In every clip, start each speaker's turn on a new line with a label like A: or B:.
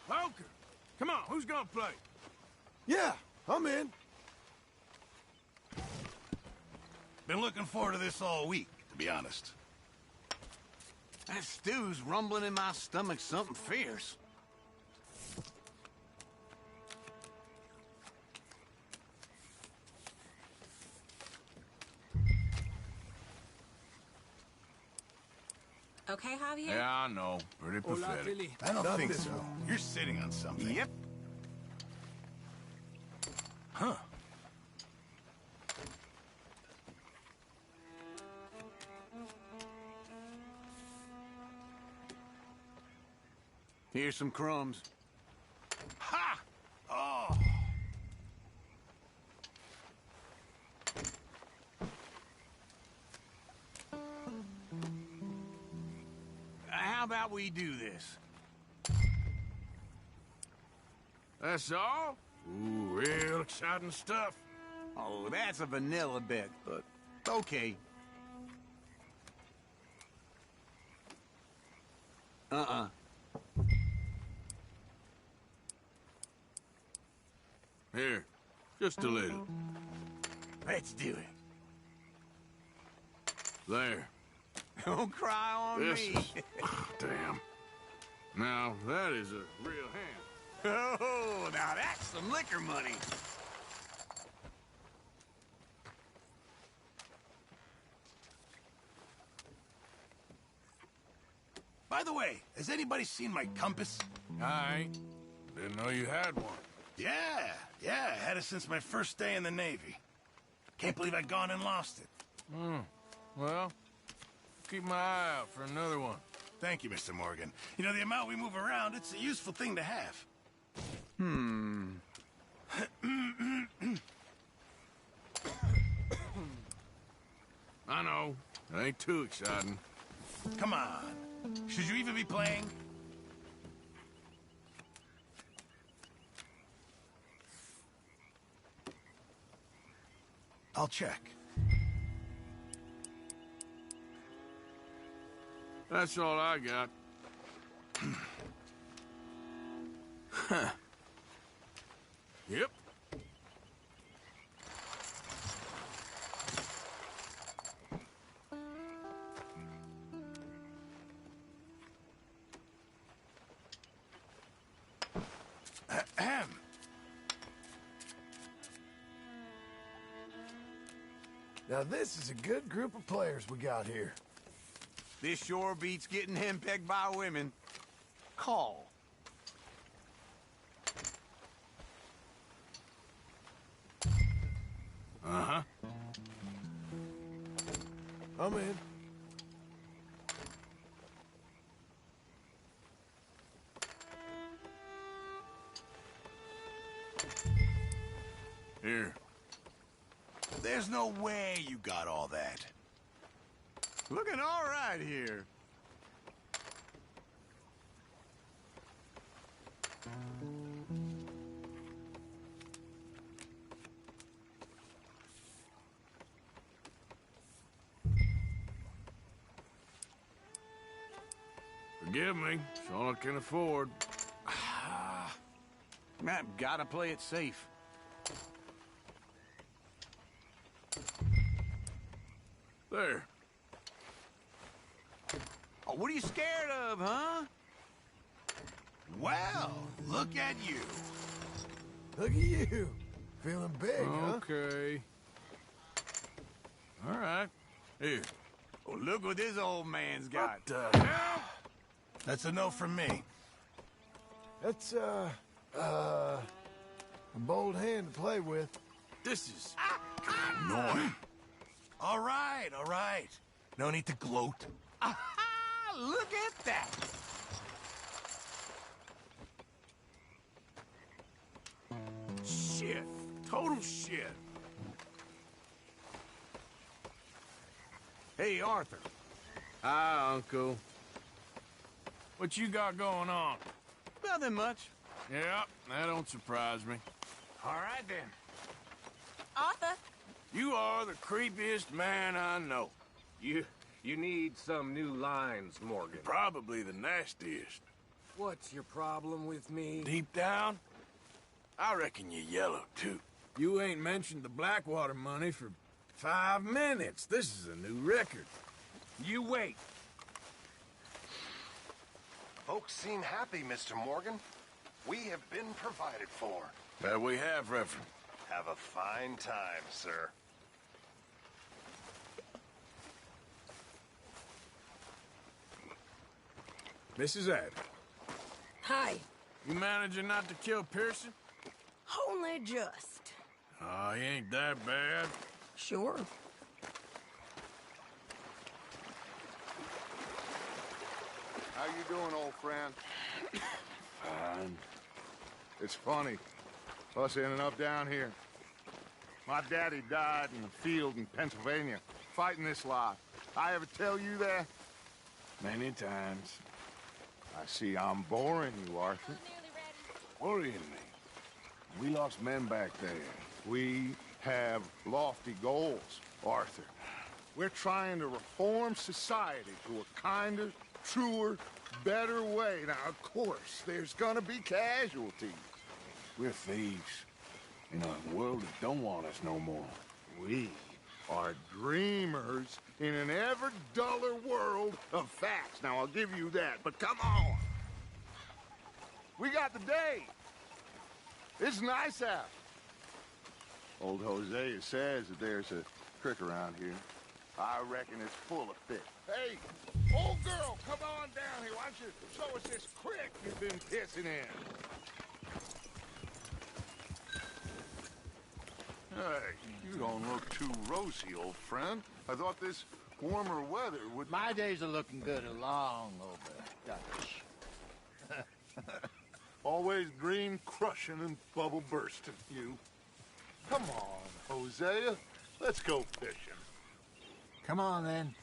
A: Poker. Come on, who's gonna play?
B: Yeah, I'm in.
C: Been looking forward to this all week, to be honest.
D: That stew's rumbling in my stomach something fierce.
E: Okay, Javier?
A: Yeah, I know. Pretty pathetic.
C: I don't
B: Not
C: think
B: this
C: so.
B: one.
C: You're sitting on something.
D: Yep.
C: Huh.
D: Here's some crumbs.
C: Ha! Oh!
D: How about we do this?
A: That's all? Ooh, real exciting stuff.
D: Oh, that's a vanilla bit, but okay. Uh-uh.
A: Here, just a little.
D: Let's do it.
A: There.
D: Don't cry on
A: This
D: me.
A: is... Damn. Now, that is a real hand.
D: Oh, now that's some liquor money.
C: By the way, has anybody seen my compass?
A: I ain't. Didn't know you had one.
C: Yeah, I had it since my first day in the Navy. Can't believe I'd gone and lost it.
A: Well, keep my eye out for another one.
C: Thank you, Mr. Morgan. You know, the amount we move around, it's a useful thing to have.
A: I know. It ain't too exciting.
C: Come on. Should you even be playing? I'll check.
A: That's all I got. Yep.
C: Ahem.
B: Now this is a good group of players we got here.
D: This sure beats getting henpecked by women. Call.
A: Uh-huh.
B: I'm in.
A: Here.
C: There's no way you got all that.
D: Looking all right here.
A: Forgive me. It's all I can afford.
D: Matt, gotta play it safe.
A: There.
D: Oh, what are you scared of, huh?
C: Well, look at you.
B: Look at you. Feeling big, huh?
A: Okay. All right. Here.
D: Oh, look what this old man's got.
A: What the hell?
C: That's a no from me.
B: That's, a bold hand to play with.
A: This is...
C: Annoying. All right. No need to gloat.
D: Aha! Look at that!
A: Shit. Total shit.
D: Hey, Arthur.
A: Hi, Uncle. What you got going on?
D: Nothing much.
A: Yeah, that don't surprise me.
D: All right, then.
E: Arthur?
A: You are the creepiest man I know.
F: You need some new lines, Morgan.
A: Probably the nastiest.
B: What's your problem with me?
A: Deep down, I reckon you're yellow, too. You ain't mentioned the Blackwater money for 5 minutes. This is a new record. You wait.
F: Folks seem happy, Mr. Morgan. We have been provided for.
C: That we have, Reverend.
F: Have a fine time, sir.
A: Mrs. Adams,
E: Hi.
A: you managing not to kill Pearson?
E: Only just.
A: Oh, he ain't that bad.
E: Sure.
G: How you doing, old friend?
A: Fine.
G: It's funny, us ending up down here. My daddy died in the field in Pennsylvania, fighting this lot. I ever tell you that?
A: Many times.
G: I see I'm boring you, Arthur.
C: Worrying me. We lost men back there.
G: We have lofty goals, Arthur. We're trying to reform society to a kinder, truer, better way. Now, of course, there's gonna be casualties.
C: We're thieves. In a world that don't want us no more.
G: We are dreamers in an ever duller world of facts. Now, I'll give you that, but come on. We got the day. It's nice out. Old Hosea says that there's a creek around here. I reckon it's full of fish. Hey, old girl, come on down here. Why don't you show us this creek you've been pissing in? Hey, you don't look too rosy, old friend. I thought this warmer weather would...
H: My days are looking good along over Dutch.
G: Always green crushing and bubble bursting, you. Come on, Hosea. Let's go fishing.
H: Come on, then.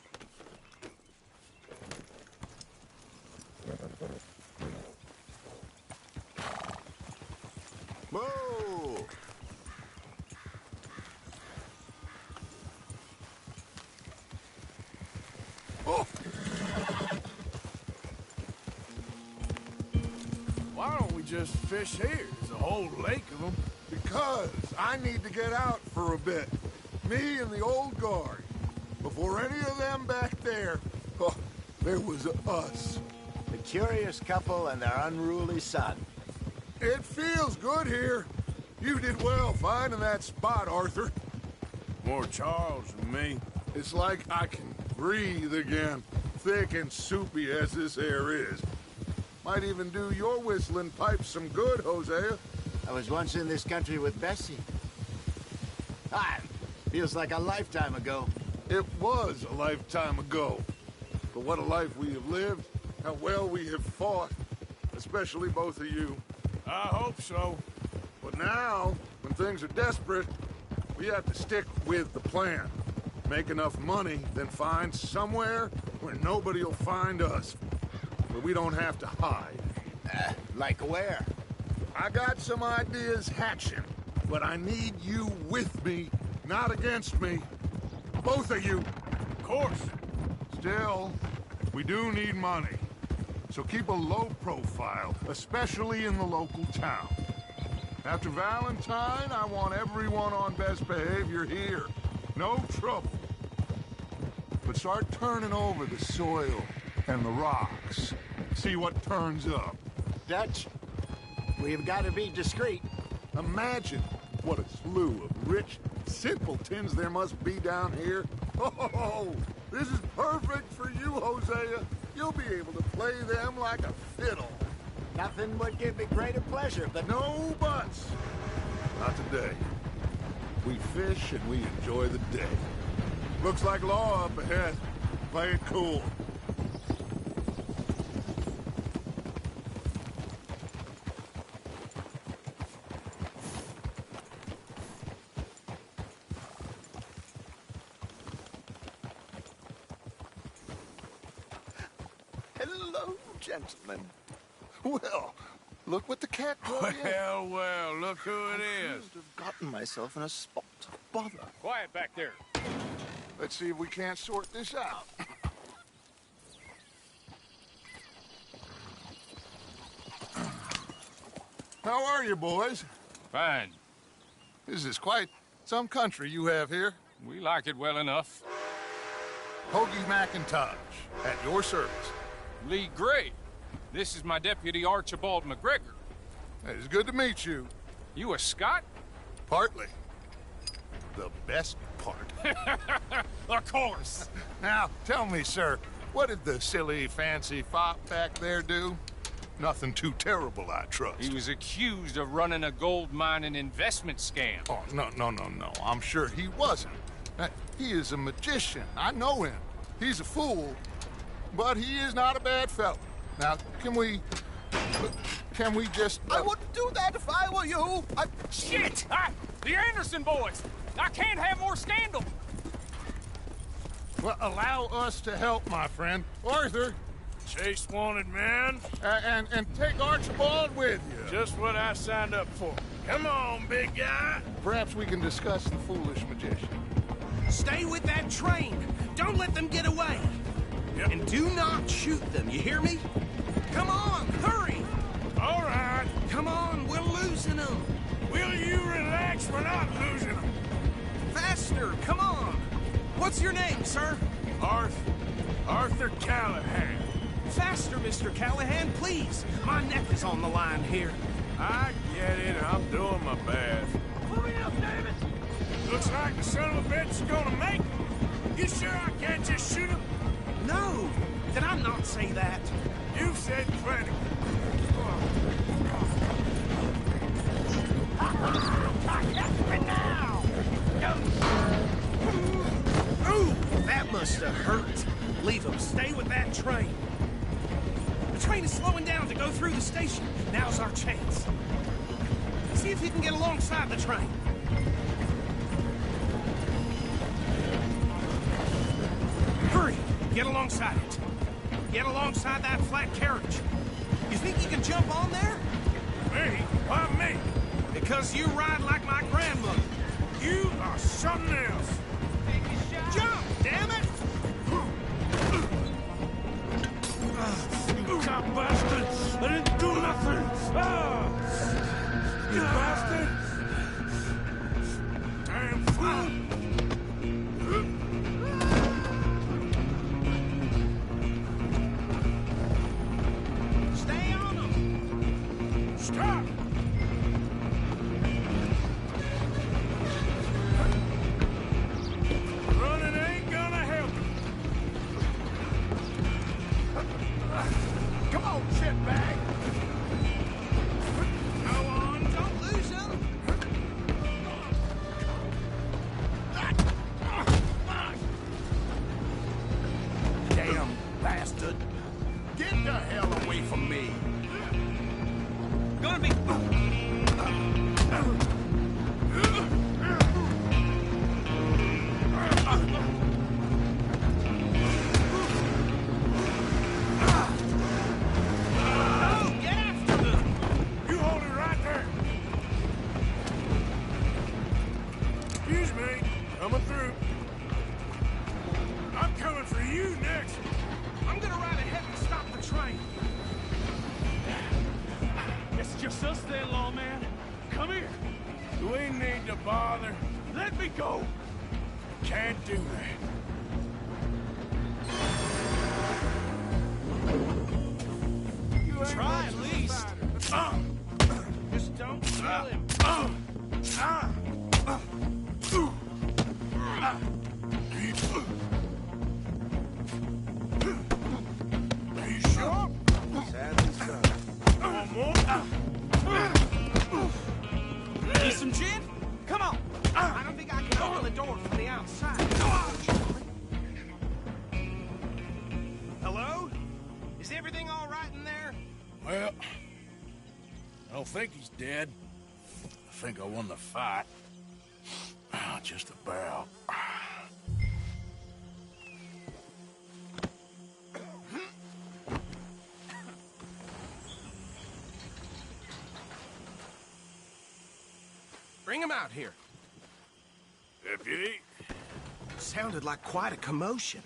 G: Whoa! Oh!
A: Why don't we just fish here? There's a whole lake of them.
B: Because I need to get out for a bit. Me and the old guard. Before any of them back there, oh, there was us.
H: The curious couple and their unruly son.
B: It feels good here. You did well finding that spot, Arthur.
A: More Charles than me.
B: It's like I can breathe again, thick and soupy as this air is. Might even do your whistling pipes some good, Hosea.
H: I was once in this country with Bessie. Ah, feels like a lifetime ago.
B: It was a lifetime ago. But what a life we have lived, how well we have fought, especially both of you.
A: I hope so.
B: But now, when things are desperate, we have to stick with the plan. Make enough money, then find somewhere where nobody will find us. Where we don't have to hide.
H: Like where?
B: I got some ideas hatching, but I need you with me, not against me. Both of you.
A: Of course.
B: Still, we do need money. So keep a low profile, especially in the local town. After Valentine, I want everyone on best behavior here. No trouble. But start turning over the soil and the rocks. See what turns up.
H: Dutch, we've got to be discreet.
B: Imagine what a slew of rich simpletons there must be down here. Oh, this is perfect for you, Hosea. You'll be able to play them like a fiddle.
H: Nothing would give me greater pleasure, but
B: No buts. Not today. We fish and we enjoy the day. Looks like law up ahead. Play it cool.
G: Hello, gentlemen. Well, look what the cat brought in.
A: Well, look who it is.
G: I've gotten myself in a spot of bother.
A: Quiet back there.
G: Let's see if we can't sort this out.
B: How are you, boys?
I: Fine.
B: This is quite some country you have here.
I: We like it well enough.
B: Hoagie McIntosh, at your service.
I: Lee Gray. This is my deputy Archibald McGregor.
B: It's good to meet you.
I: You a Scot?
B: Partly. The best part.
I: Of course.
B: Now, tell me, sir, what did the silly, fancy fop back there do? Nothing too terrible, I trust.
I: He was accused of running a gold mining investment scam.
B: Oh, no. I'm sure he wasn't. He is a magician. I know him. He's a fool, but he is not a bad fellow. Now, can we just...
D: I wouldn't do that if I were you.
I: Shit! The Anderson boys! I can't have more scandal!
B: Well, allow us to help, my friend. Arthur,
A: Chase wanted man.
B: and take Archibald with you.
A: Just what I signed up for. Come on, big guy.
B: Perhaps we can discuss the foolish magician.
J: Stay with that train. Don't let them get away.
A: Yep.
J: And do not shoot them, you hear me? Come on, hurry!
A: All right.
J: Come on, we're losing them.
A: Will you relax? We're not losing them.
J: Faster, come on. What's your name, sir?
A: Arthur Callahan.
J: Faster, Mr. Callahan, please. My neck is on the line here.
A: I get it. I'm doing my best.
J: Hurry up, Davis!
A: Looks like the son of a bitch is gonna make it. You sure I can't just shoot him?
J: No, did I not say that?
A: You said plenty.
J: Ooh, that must have hurt. Leave them. Stay with that train. The train is slowing down to go through the station. Now's our chance. See if you can get alongside the train. Hurry! Get alongside it. Get alongside that flat carriage. You think you can jump on there?
A: Me? Why me?
J: Because you ride like my grandmother.
A: You are something else.
J: Jump, damn it!
A: You cop bastard! I didn't do nothing! Ah! You bastard! Damn fool!
J: Stay on them!
A: Stop! Running ain't gonna help you.
B: Come on, shitbag.
J: Go on, don't lose them!
D: Damn bastard. Get the hell away from me.
J: Gonna be... Oh, get after them!
A: You hold it right there. Excuse me. Coming through. I'm coming for you next.
J: I'm gonna ride ahead and stop the train.
K: It's just us then, lawman. Come here.
A: Do we need to bother?
K: Let me go.
A: Can't do that.
J: Try at least. Just don't kill him.
A: Are you sure? One more?
J: Need some gin? Come on. I don't think I can open the door from the outside. Hello? Is everything all right in there?
A: Well, I don't think he's dead. I think I won the fight. Just about.
J: Bring him out here.
A: Deputy?
J: Sounded like quite a commotion.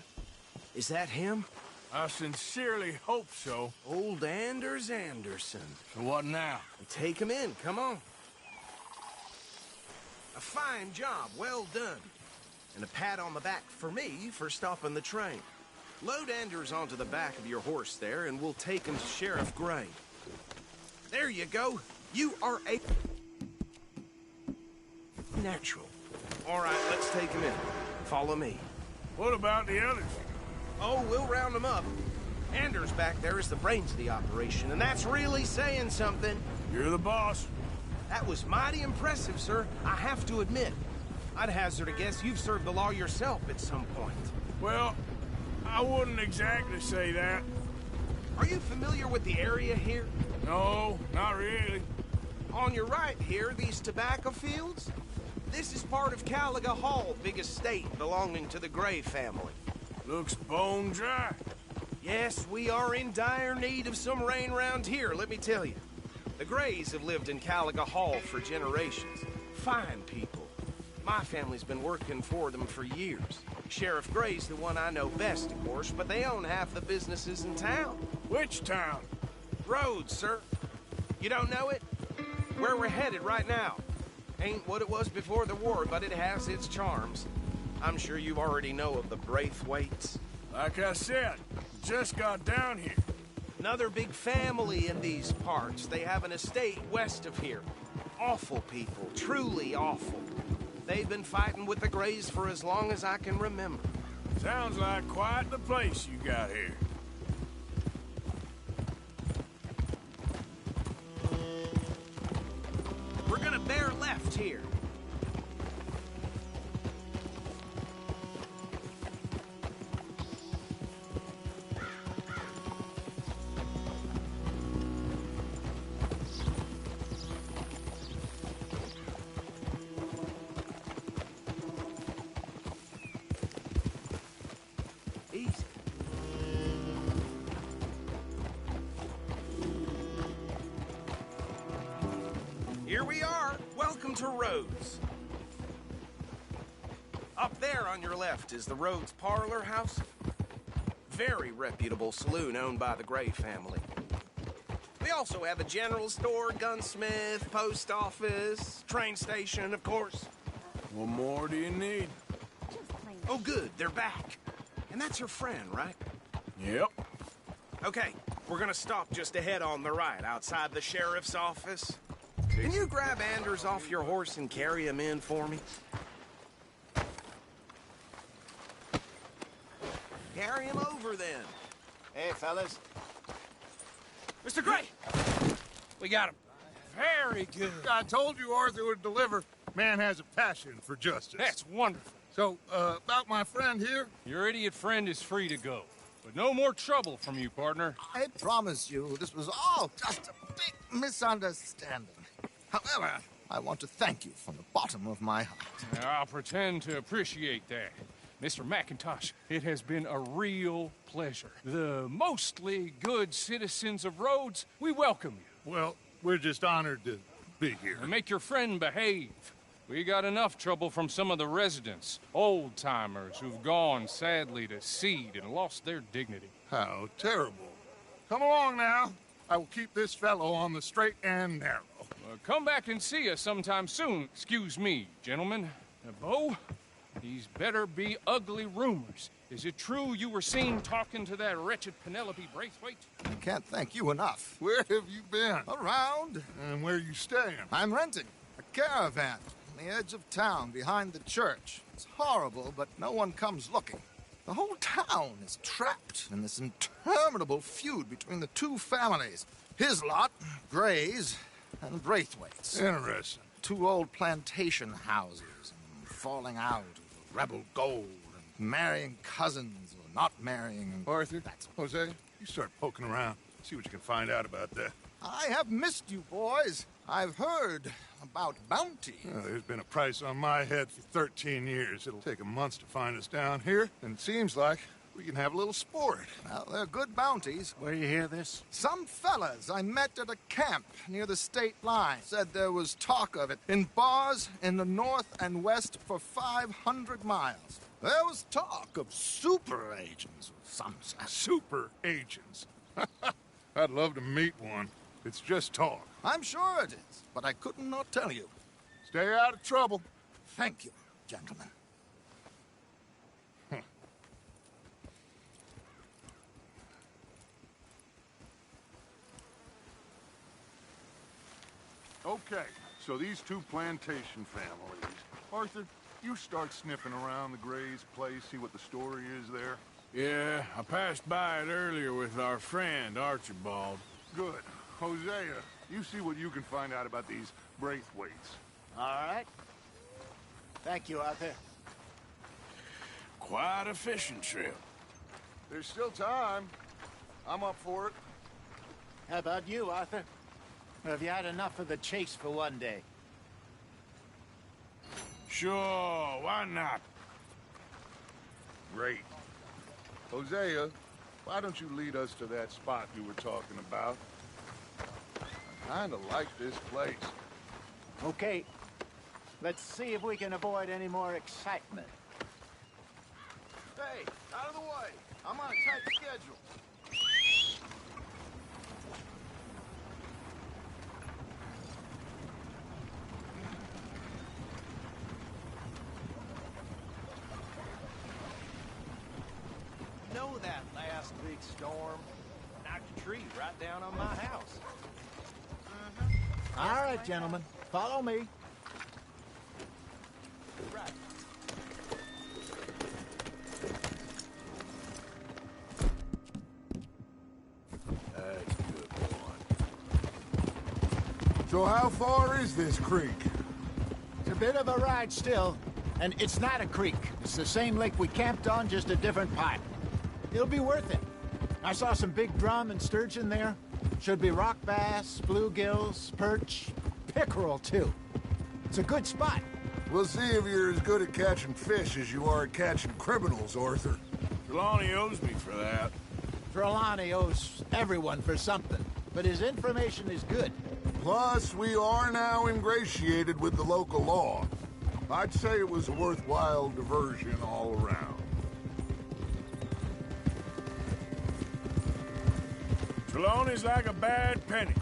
J: Is that him?
A: I sincerely hope so.
J: Old Anders Anderson.
A: So what now?
J: Take him in, come on. A fine job, well done. And a pat on the back for me for stopping the train. Load Anders onto the back of your horse there, and we'll take him to Sheriff Gray. There you go. You are a... natural. All right, let's take him in. Follow me.
A: What about the others?
J: Oh, we'll round them up. Anders back there is the brains of the operation, and that's really saying something.
A: You're the boss.
J: That was mighty impressive, sir. I have to admit. I'd hazard a guess you've served the law yourself at some point.
A: Well, I wouldn't exactly say that.
J: Are you familiar with the area here?
A: No, not really.
J: On your right here, these tobacco fields? This is part of Caliga Hall, big estate belonging to the Gray family.
A: Looks bone dry.
J: Yes, we are in dire need of some rain round here, let me tell you. The Grays have lived in Caliga Hall for generations. Fine people. My family's been working for them for years. Sheriff Gray's the one I know best, of course, but they own half the businesses in town.
A: Which town?
J: Rhodes, sir. You don't know it? Where we're headed right now. Ain't what it was before the war, but it has its charms. I'm sure you already know of the Braithwaites.
A: Like I said, just got down here.
J: Another big family in these parts. They have an estate west of here. Awful people, truly awful. They've been fighting with the Grays for as long as I can remember.
A: Sounds like quite the place you got here.
J: We're gonna bear left here. Easy. Here we are. Welcome to Rhodes. Up there on your left is the Rhodes Parlor House. Very reputable saloon owned by the Gray family. We also have a general store, gunsmith, post office, train station, of course.
A: What more do you need?
J: Oh, good. They're back. And that's your friend, right?
A: Yep.
J: Okay, we're gonna stop just ahead on the right, outside the sheriff's office. Can you grab Anders off your horse and carry him in for me? Carry him over, then.
H: Hey, fellas.
I: Mr. Gray! We got him. Very good.
B: I told you Arthur would deliver. Man has a passion for justice.
I: That's wonderful.
B: So, about my friend here?
I: Your idiot friend is free to go. But no more trouble from you, partner.
L: I promise you, this was all just a big misunderstanding. However, I want to thank you from the bottom of my heart.
I: I'll pretend to appreciate that. Mr. McIntosh, it has been a real pleasure. The mostly good citizens of Rhodes, we welcome you.
B: Well, we're just honored to be here.
I: And make your friend behave. We got enough trouble from some of the residents, old-timers who've gone, sadly, to seed and lost their dignity.
B: How terrible. Come along now. I will keep this fellow on the straight and narrow.
I: Come back and see us sometime soon. Excuse me, gentlemen. Bo, these better be ugly rumors. Is it true you were seen talking to that wretched Penelope Braithwaite?
L: I can't thank you enough.
B: Where have you been?
L: Around.
B: And where are you staying?
L: I'm renting a caravan on the edge of town behind the church. It's horrible, but no one comes looking. The whole town is trapped in this interminable feud between the two families. His lot, Gray's, and Braithwaite's.
B: Interesting.
L: Two old plantation houses, and falling out of rebel gold, and marrying cousins or not marrying.
B: Arthur, Jose, you start poking around. See what you can find out about that.
L: I have missed you, boys. I've heard about bounty.
B: There's been a price on my head for 13 years. It'll take 'em months to find us down here, and it seems like we can have a little sport.
L: Well, they're good bounties.
H: Where you hear this?
L: Some fellas I met at a camp near the state line said there was talk of it in bars in the north and west for 500 miles. There was talk of super agents of some sort.
B: Super agents. I'd love to meet one. It's just talk.
L: I'm sure it is, but I couldn't not tell you.
B: Stay out of trouble.
L: Thank you, gentlemen.
B: Okay, so these two plantation families. Arthur, you start sniffing around the Gray's place, see what the story is there.
A: Yeah, I passed by it earlier with our friend, Archibald.
B: Good. Hosea, you see what you can find out about these Braithwaites.
H: All right. Thank you, Arthur.
A: Quite a fishing trip.
B: There's still time. I'm up for it.
H: How about you, Arthur? Or have you had enough of the chase for one day?
A: Sure, why not?
B: Great. Hosea, why don't you lead us to that spot you were talking about? I kinda like this place.
H: Okay. Let's see if we can avoid any more excitement.
L: Hey, out of the way. I'm on a tight schedule.
J: You know that last big storm knocked a tree right down on my house.
H: All right, gentlemen. Follow me.
J: Right.
A: That's a good one.
B: So how far is this creek?
H: It's a bit of a ride still, and it's not a creek. It's the same lake we camped on, just a different pipe. It'll be worth it. I saw some big drum and sturgeon there. Should be rock bass, bluegills, perch, pickerel, too. It's a good spot.
B: We'll see if you're as good at catching fish as you are at catching criminals, Arthur.
A: Trelawney owes me for that.
H: Trelawney owes everyone for something, but his information is good.
B: Plus, we are now ingratiated with the local law. I'd say it was a worthwhile diversion all around.
A: Trelawney's like a bad penny.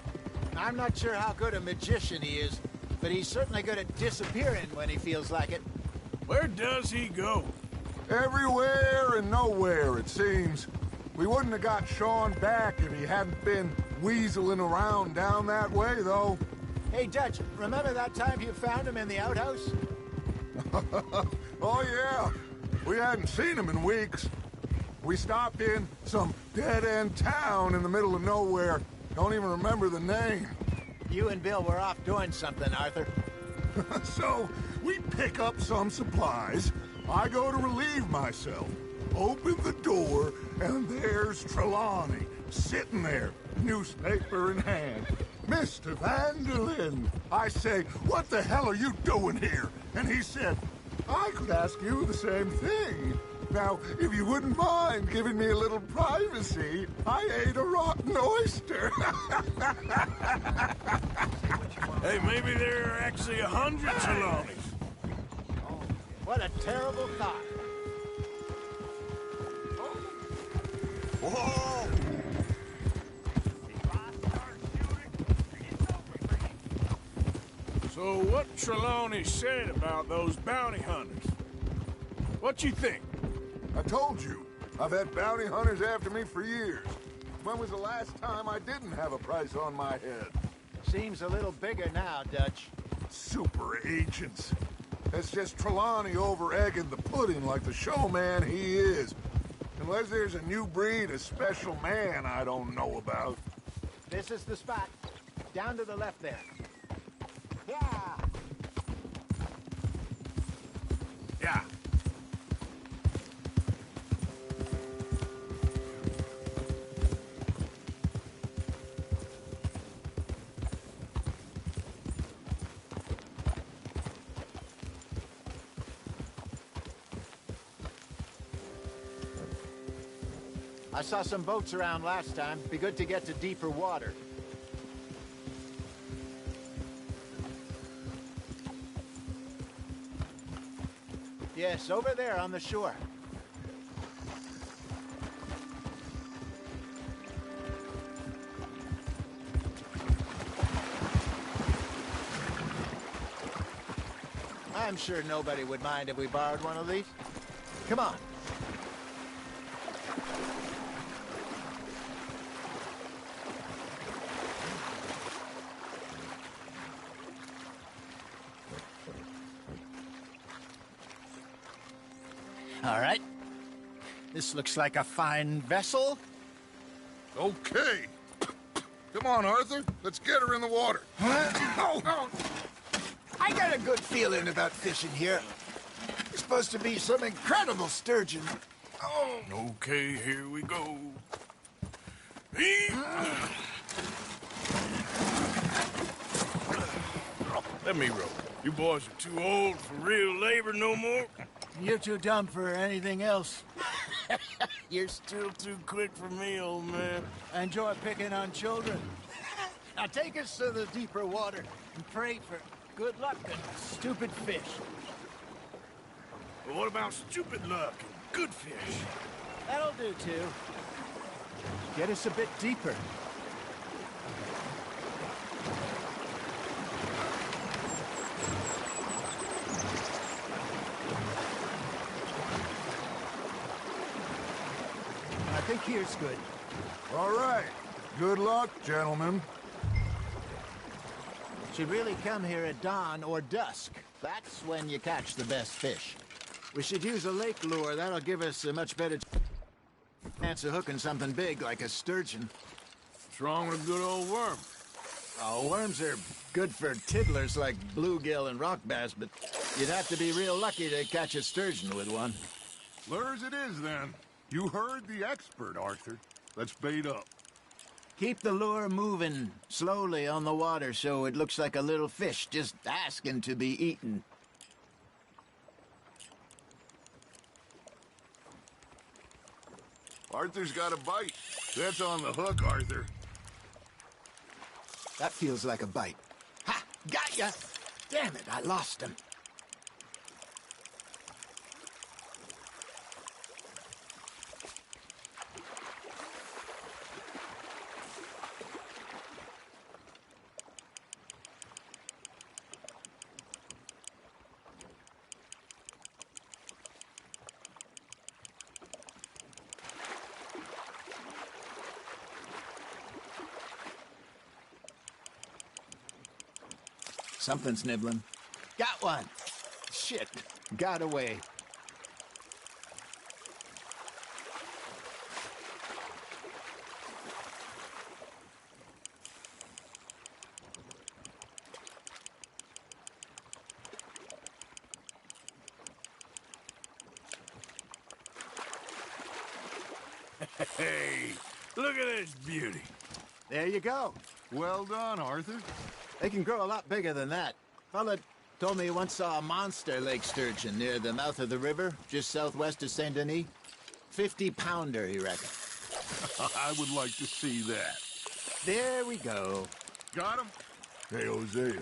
H: I'm not sure how good a magician he is, but he's certainly good at disappearing when he feels like it.
A: Where does he go?
B: Everywhere and nowhere, it seems. We wouldn't have got Sean back if he hadn't been weaseling around down that way, though.
H: Hey, Dutch, remember that time you found him in the outhouse?
B: Oh, yeah. We hadn't seen him in weeks. We stopped in some dead-end town in the middle of nowhere. Don't even remember the name.
H: You and Bill were off doing something, Arthur.
B: So, we pick up some supplies. I go to relieve myself. Open the door, and there's Trelawney, sitting there, newspaper in hand. Mr. Vanderlyn. I say, what the hell are you doing here? And he said, I could ask you the same thing. Now, if you wouldn't mind giving me a little privacy, I ate a rotten oyster.
A: Hey, maybe there are actually 100 Trelawneys.
H: Oh, what a terrible thought.
B: Whoa!
A: So what Trelawney said about those bounty hunters? What you think?
B: I told you, I've had bounty hunters after me for years. When was the last time I didn't have a price on my head?
H: Seems a little bigger now, Dutch.
B: Super agents. That's just Trelawney over-egging the pudding like the showman he is. Unless there's a new breed of special man I don't know about.
H: This is the spot. Down to the left there. Yeah!
A: Yeah.
H: I saw some boats around last time. Be good to get to deeper water. Yes, over there on the shore. I'm sure nobody would mind if we borrowed one of these. Come on. All right. This looks like a fine vessel.
B: Okay. Come on, Arthur. Let's get her in the water.
H: Oh. I got a good feeling about fishing here. It's supposed to be some incredible sturgeon.
A: Oh. Okay, here we go. Let me row. You boys are too old for real labor no more.
H: You're too dumb for anything else.
A: You're still too quick for me, old man.
H: I enjoy picking on children. Now take us to the deeper water and pray for good luck and stupid fish.
A: Well, what about stupid luck and good fish?
H: That'll do, too. Get us a bit deeper. I think here's good.
B: All right. Good luck, gentlemen.
H: Should really come here at dawn or dusk. That's when you catch the best fish. We should use a lake lure. That'll give us a much better chance of hooking something big like a sturgeon.
A: What's wrong with a good old worm?
H: Oh, worms are good for tiddlers like bluegill and rock bass, but you'd have to be real lucky to catch a sturgeon with one.
B: Lures it is, then. You heard the expert, Arthur. Let's bait up.
H: Keep the lure moving slowly on the water so it looks like a little fish just asking to be eaten.
B: Arthur's got a bite. That's on the hook, Arthur.
H: That feels like a bite. Ha! Got ya! Damn it, I lost him. Something's nibbling. Got one! Shit, got away.
A: Hey, look at this beauty.
H: There you go.
B: Well done, Arthur.
H: They can grow a lot bigger than that. Fella told me he once saw a monster lake sturgeon near the mouth of the river, just southwest of Saint Denis. 50-pounder, he reckoned.
B: I would like to see that.
H: There we go.
B: Got him?
G: Hey, Hosea. You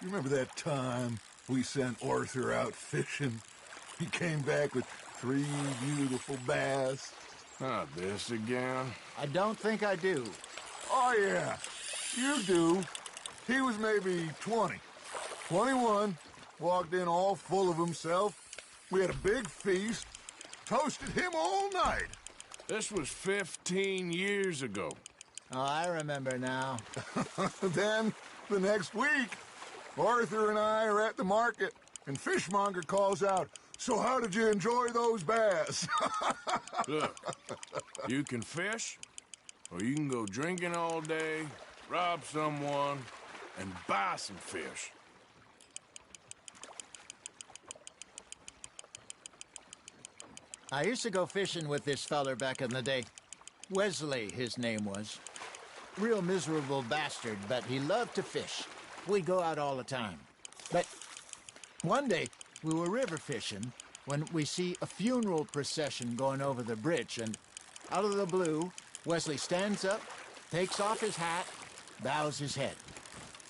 G: remember that time we sent Arthur out fishing? He came back with 3 beautiful bass.
A: Not this again.
H: I don't think I do.
G: Oh, yeah. You do. He was maybe 20. 21. Walked in all full of himself. We had a big feast. Toasted him all night.
A: This was 15 years ago.
H: Oh, I remember now.
G: Then, the next week, Arthur and I are at the market, and Fishmonger calls out, "So how did you enjoy those bass?"
A: Look, you can fish, or you can go drinking all day, rob someone, and buy some fish.
H: I used to go fishing with this feller back in the day. Wesley, his name was. Real miserable bastard, but he loved to fish. We'd go out all the time. But one day, we were river fishing when we see a funeral procession going over the bridge, and out of the blue, Wesley stands up, takes off his hat, bows his head.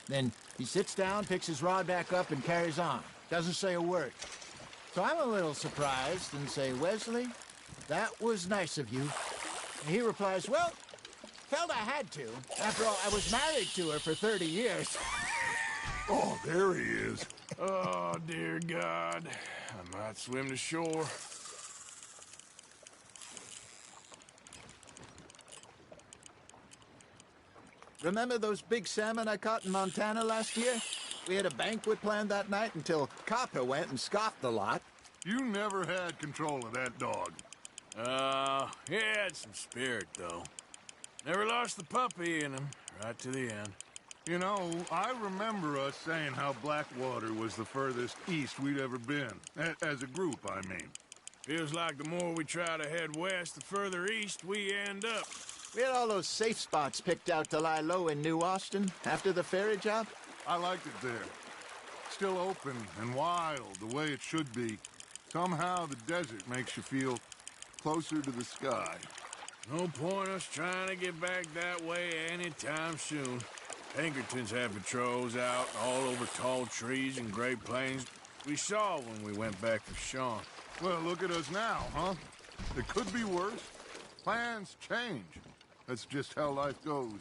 H: Then he sits down, picks his rod back up, and carries on. Doesn't say a word. So I'm a little surprised and say, Wesley, that was nice of you. And he replies, well, felt I had to. After all, I was married to her for 30 years.
B: Oh, there he is.
A: Oh, dear God. I might swim to shore.
H: Remember those big salmon I caught in Montana last year? We had a banquet planned that night until Copper went and scoffed the lot.
B: You never had control of that dog.
A: He had some spirit, though. Never lost the puppy in him, right to the end.
B: You know, I remember us saying how Blackwater was the furthest east we'd ever been. As a group, I mean.
A: Feels like the more we try to head west, the further east we end up.
H: We had all those safe spots picked out to lie low in New Austin after the ferry job.
B: I liked it there. Still open and wild, the way it should be. Somehow the desert makes you feel closer to the sky.
A: No point us trying to get back that way anytime soon. Pinkertons had patrols out all over tall trees and Great Plains. We saw when we went back for Sean.
B: Well, look at us now, huh? It could be worse. Plans change. That's just how life goes.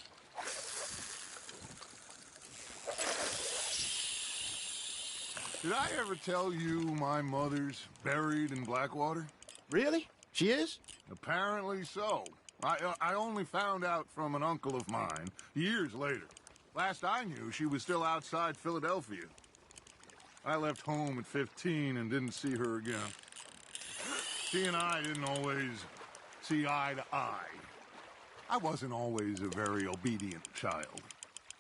B: Did I ever tell you my mother's buried in Blackwater?
H: Really? She is?
B: Apparently so. I only found out from an uncle of mine years later. Last I knew, she was still outside Philadelphia. I left home at 15 and didn't see her again. She and I didn't always see eye to eye. I wasn't always a very obedient child.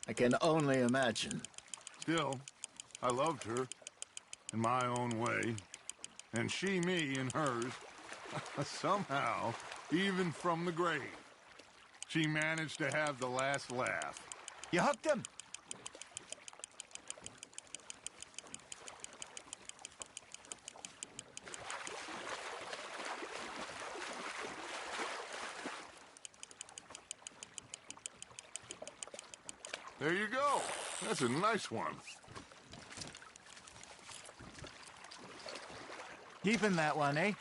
H: I can only imagine.
B: Still, I loved her in my own way, and she me in hers. Somehow, even from the grave, she managed to have the last laugh.
H: You hooked him?
B: There you go. That's a nice one.
H: Keeping that one, eh?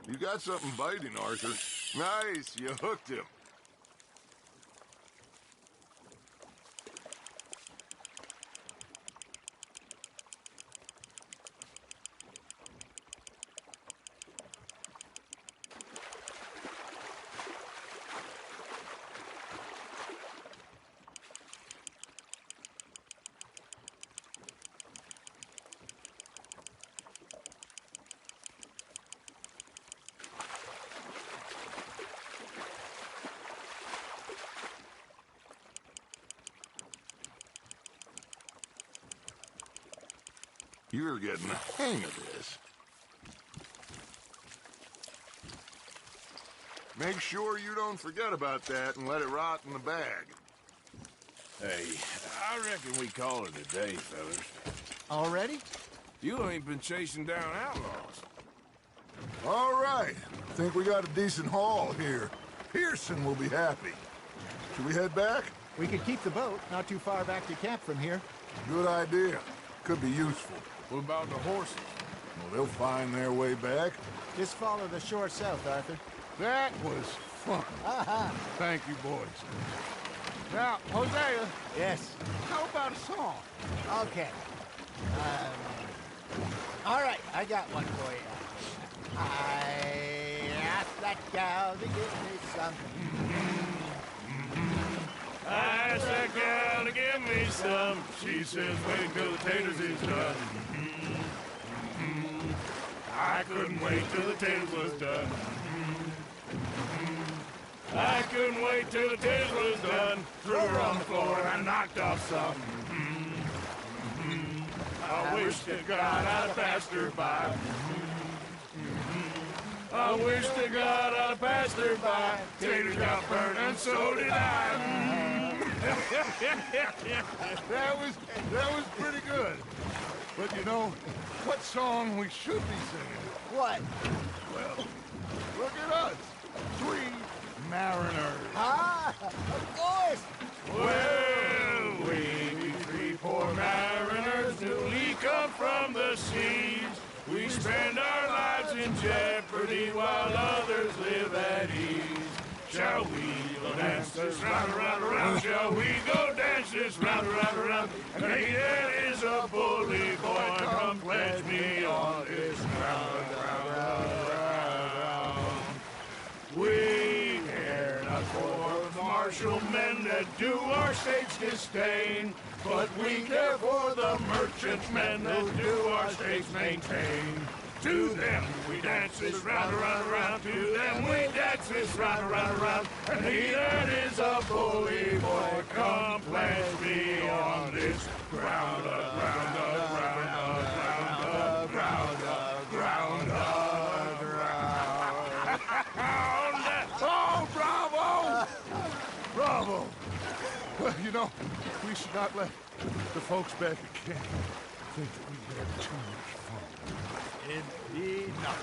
B: You got something biting, Arthur. Nice, you hooked him. You're getting the hang of this. Make sure you don't forget about that and let it rot in the bag.
A: Hey, I reckon we call it a day, fellas.
H: Already?
A: You ain't been chasing down outlaws.
B: All right. Think we got a decent haul here. Pearson will be happy. Should we head back?
H: We could keep the boat not too far back to camp from here.
B: Good idea. Could be useful.
A: What about the horses?
B: Well, they'll find their way back.
H: Just follow the shore south, Arthur.
B: That was fun. Thank you, boys. Now, Hosea.
H: Yes.
B: How about a song?
H: Okay. All right, I got one for you. I asked that gal to give me some.
A: I asked that gal to give me some. She says, wait till the taters is done. I couldn't wait till the taters was done. I couldn't wait till the taters was done. Threw her on the floor and I knocked off some. I wish to God I'd passed her by. I wish to God I passed her by. Taters got burned and so did I.
B: That was pretty good. But you know, what song we should be singing?
H: What?
B: Well, look at us. 3 mariners.
H: Ah, of course.
A: Well, we 3 poor mariners newly come from the seas. We spend our lives in jeopardy while others live at ease. Shall we go dance this round, around, around? Shall we go dance this round, around, around? And that is a bully boy. Come pledge me on this round, round, round, round. We care not for the martial men that do our state's disdain, but we care for the merchantmen that do our state's maintain. To them we dance this round, around, around. To them we dance this round, around, around. And he that is a bully boy, come pledge me on this ground up, ground up, ground up, ground up, ground up, ground up.
B: Oh, bravo! Bravo! Well, you know, we should not let the folks back at camp think that we had too much fun.
H: Indeed not.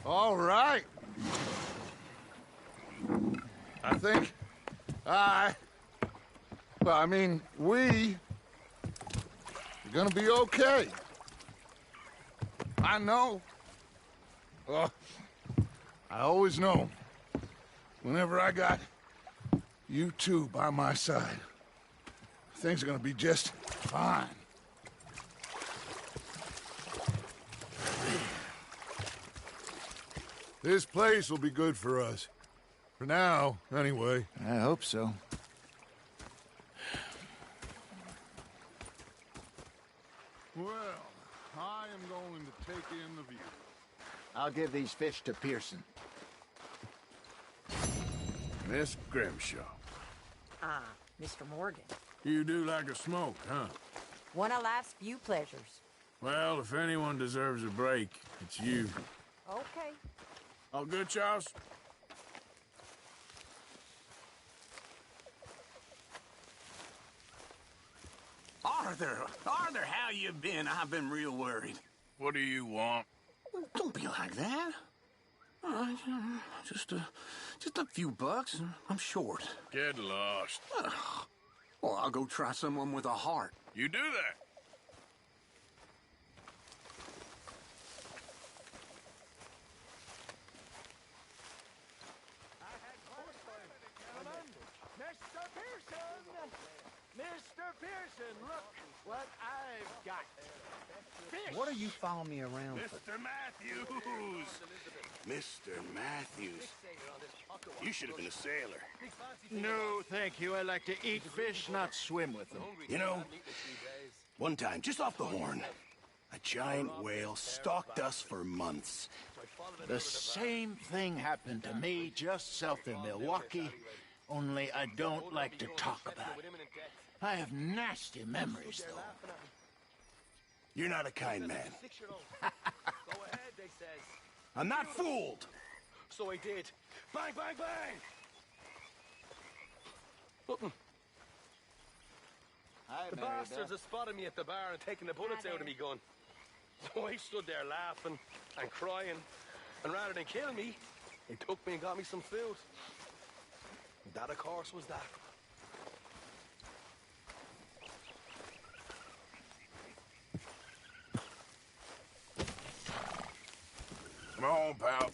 B: All right. I think we are gonna be okay. I know. I always know. Whenever I got you two by my side, things are gonna be just fine. This place will be good for us. For now, anyway.
H: I hope so.
B: Well, I am going to take in the view.
H: I'll give these fish to Pearson.
A: Miss Grimshaw.
E: Ah, Mr. Morgan.
A: You do like a smoke, huh?
E: One of life's few pleasures.
A: Well, if anyone deserves a break, it's you.
E: Okay.
A: All good, Charles?
D: Arthur, how you been? I've been real worried.
A: What do you want?
D: Don't be like that. Just a few bucks, and I'm short.
A: Get lost.
D: Well, I'll go try someone with a heart.
A: You do that.
J: Mr. Pearson! Mr. Pearson, look what I've got. Fish!
M: What are you following me around for?
C: Mr. Matthews! Mr. Matthews. You should have been a sailor.
H: No, thank you. I like to eat fish, not swim with them.
C: You know, one time, just off the Horn, a giant whale stalked us for months.
H: The same thing happened to me just south of Milwaukee, only I don't like to talk about it. I have nasty memories, though.
C: You're not a kind man. I'm not fooled.
J: So I did. Bang, bang, bang! The bastards have spotted me at the bar and taken the bullets out of me gun. So I stood there laughing and crying, and rather than kill me, they took me and got me some food. That, of course, was that.
A: Come on, pal.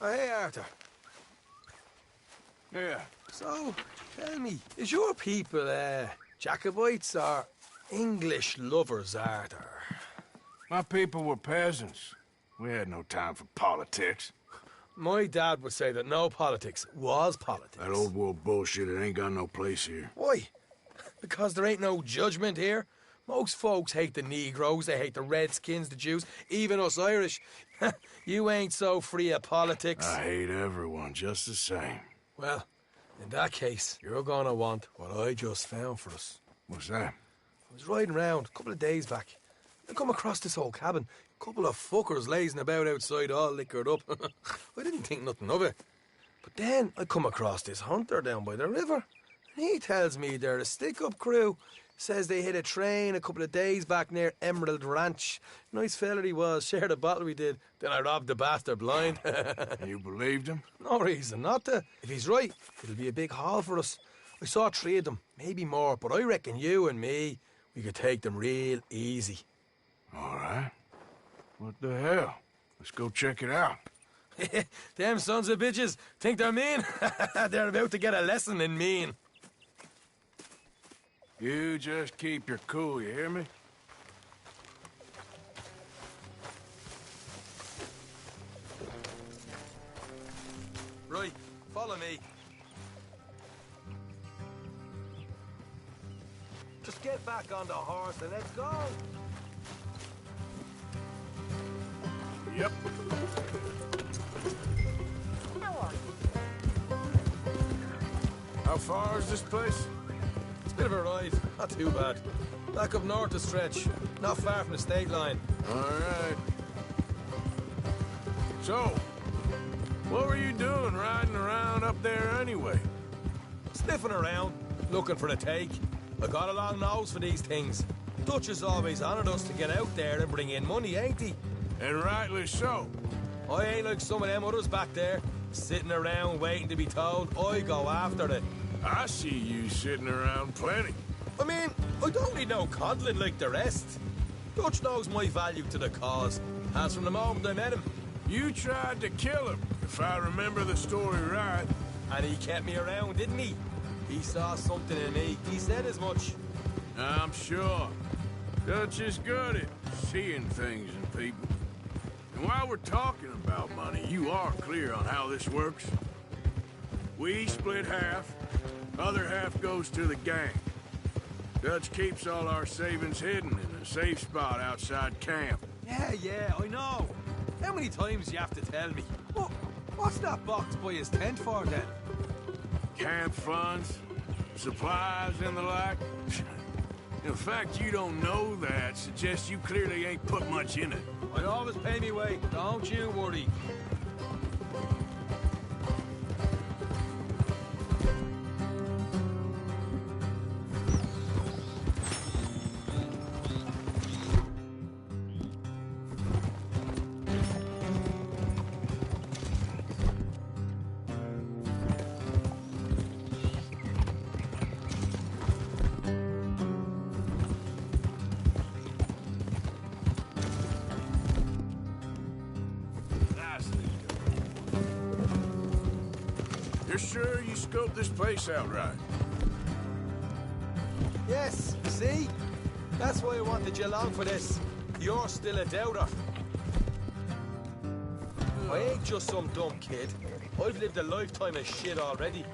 M: Oh, hey, Arthur.
A: Yeah.
M: So, tell me, is your people, Jacobites or English lovers, Arthur?
A: My people were peasants. We had no time for politics.
M: My dad would say that no politics was politics.
A: That old world bullshit, it ain't got no place here.
M: Why? Because there ain't no judgment here. Most folks hate the Negroes, they hate the Redskins, the Jews, even us Irish. You ain't so free of politics.
A: I hate everyone just the same.
M: Well, in that case, you're gonna want what I just found for us.
A: What's that?
M: I was riding around a couple of days back. I come across this old cabin. A couple of fuckers lazing about outside all liquored up. I didn't think nothing of it. But then I come across this hunter down by the river. And he tells me they're a stick-up crew. Says they hit a train a couple of days back near Emerald Ranch. Nice fella he was, shared a bottle we did. Then I robbed the bastard blind.
A: You believed him?
M: No reason not to. If he's right, it'll be a big haul for us. I saw 3 of them, maybe more, but I reckon you and me, we could take them real easy.
A: All right. What the hell? Let's go check it out.
M: Them sons of bitches think they're mean. They're about to get a lesson in mean.
A: You just keep your cool, you hear me?
M: Right, follow me. Just get back on the horse and let's go.
A: Yep.
E: How are you?
A: How far is this place?
M: It's a bit of a ride, not too bad. Back up north a stretch, not far from the state line.
A: All right. So, what were you doing riding around up there anyway?
M: Sniffing around, looking for a take. I got a long nose for these things. Dutch has always honoured us to get out there and bring in money, ain't he?
A: And rightly so.
M: I ain't like some of them others back there, sitting around waiting to be told. I go after it.
A: I see you sitting around plenty.
M: I mean, I don't need no coddling like the rest. Dutch knows my value to the cause. As from the moment I met him.
A: You tried to kill him, if I remember the story right.
M: And he kept me around, didn't he? He saw something in me. He said as much.
A: I'm sure. Dutch is good at seeing things in people. And while we're talking about money, you are clear on how this works? We split half, other half goes to the gang. Dutch keeps all our savings hidden in a safe spot outside camp.
M: Yeah, I know. How many times do you have to tell me? What's that box by his tent for, then?
A: Camp funds, supplies, and the like. The fact you don't know that suggests you clearly ain't put much in it.
M: I'd always pay me way, don't you worry.
A: You're sure you scoped this place out right?
M: Yes, see? That's why I wanted you along for this. You're still a doubter. I ain't just some dumb kid. I've lived a lifetime of shit already.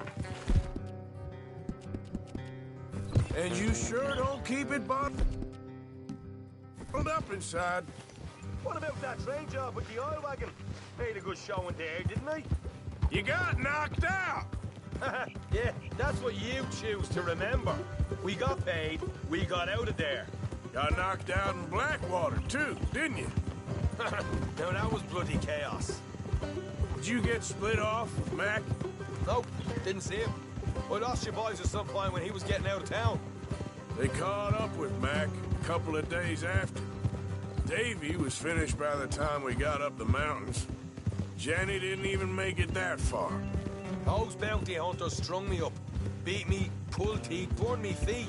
A: And you sure don't keep it bottled up inside?
M: What about that train job with the oil wagon? Made a good showing there, didn't I?
A: You got knocked out!
M: Yeah, that's what you choose to remember. We got paid, we got out of there.
A: Got knocked out in Blackwater, too, didn't you?
M: Now that was bloody chaos.
A: Did you get split off with Mac?
M: Nope, didn't see him. I lost your boys at some point when he was getting out of town.
A: They caught up with Mac a couple of days after. Davy was finished by the time we got up the mountains. Jenny didn't even make it that far.
M: Those bounty hunters strung me up, beat me, pulled teeth, burned me feet.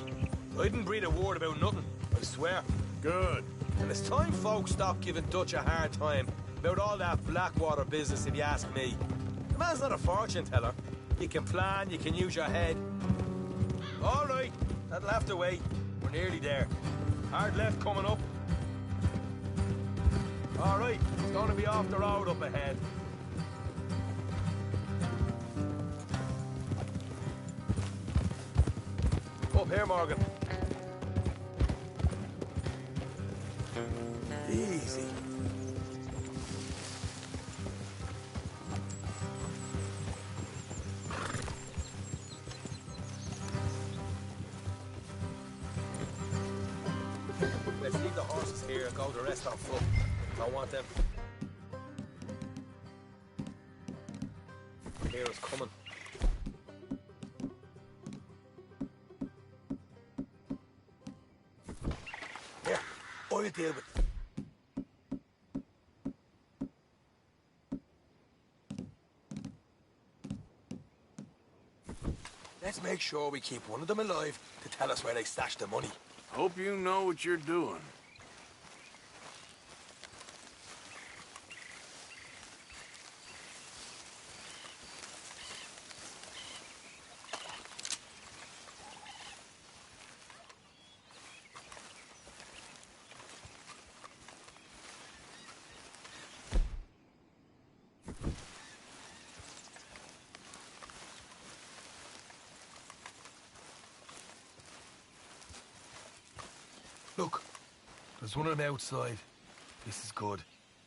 M: I didn't breathe a word about nothing, I swear.
A: Good.
M: And it's time folks stopped giving Dutch a hard time about all that Blackwater business, if you ask me. man's not a fortune teller. You can plan, you can use your head. All right, that'll have to wait. We're nearly there. Hard left coming up. All right, it's going to be off the road up ahead. Up here, Morgan. Easy. Let's leave the horses here and go the rest on foot. I want them. Here is coming. Here, I'll deal with it. Let's make sure we keep one of them alive to tell us where they stashed the money.
A: Hope you know what you're doing.
M: Look, there's one of them outside. This is good.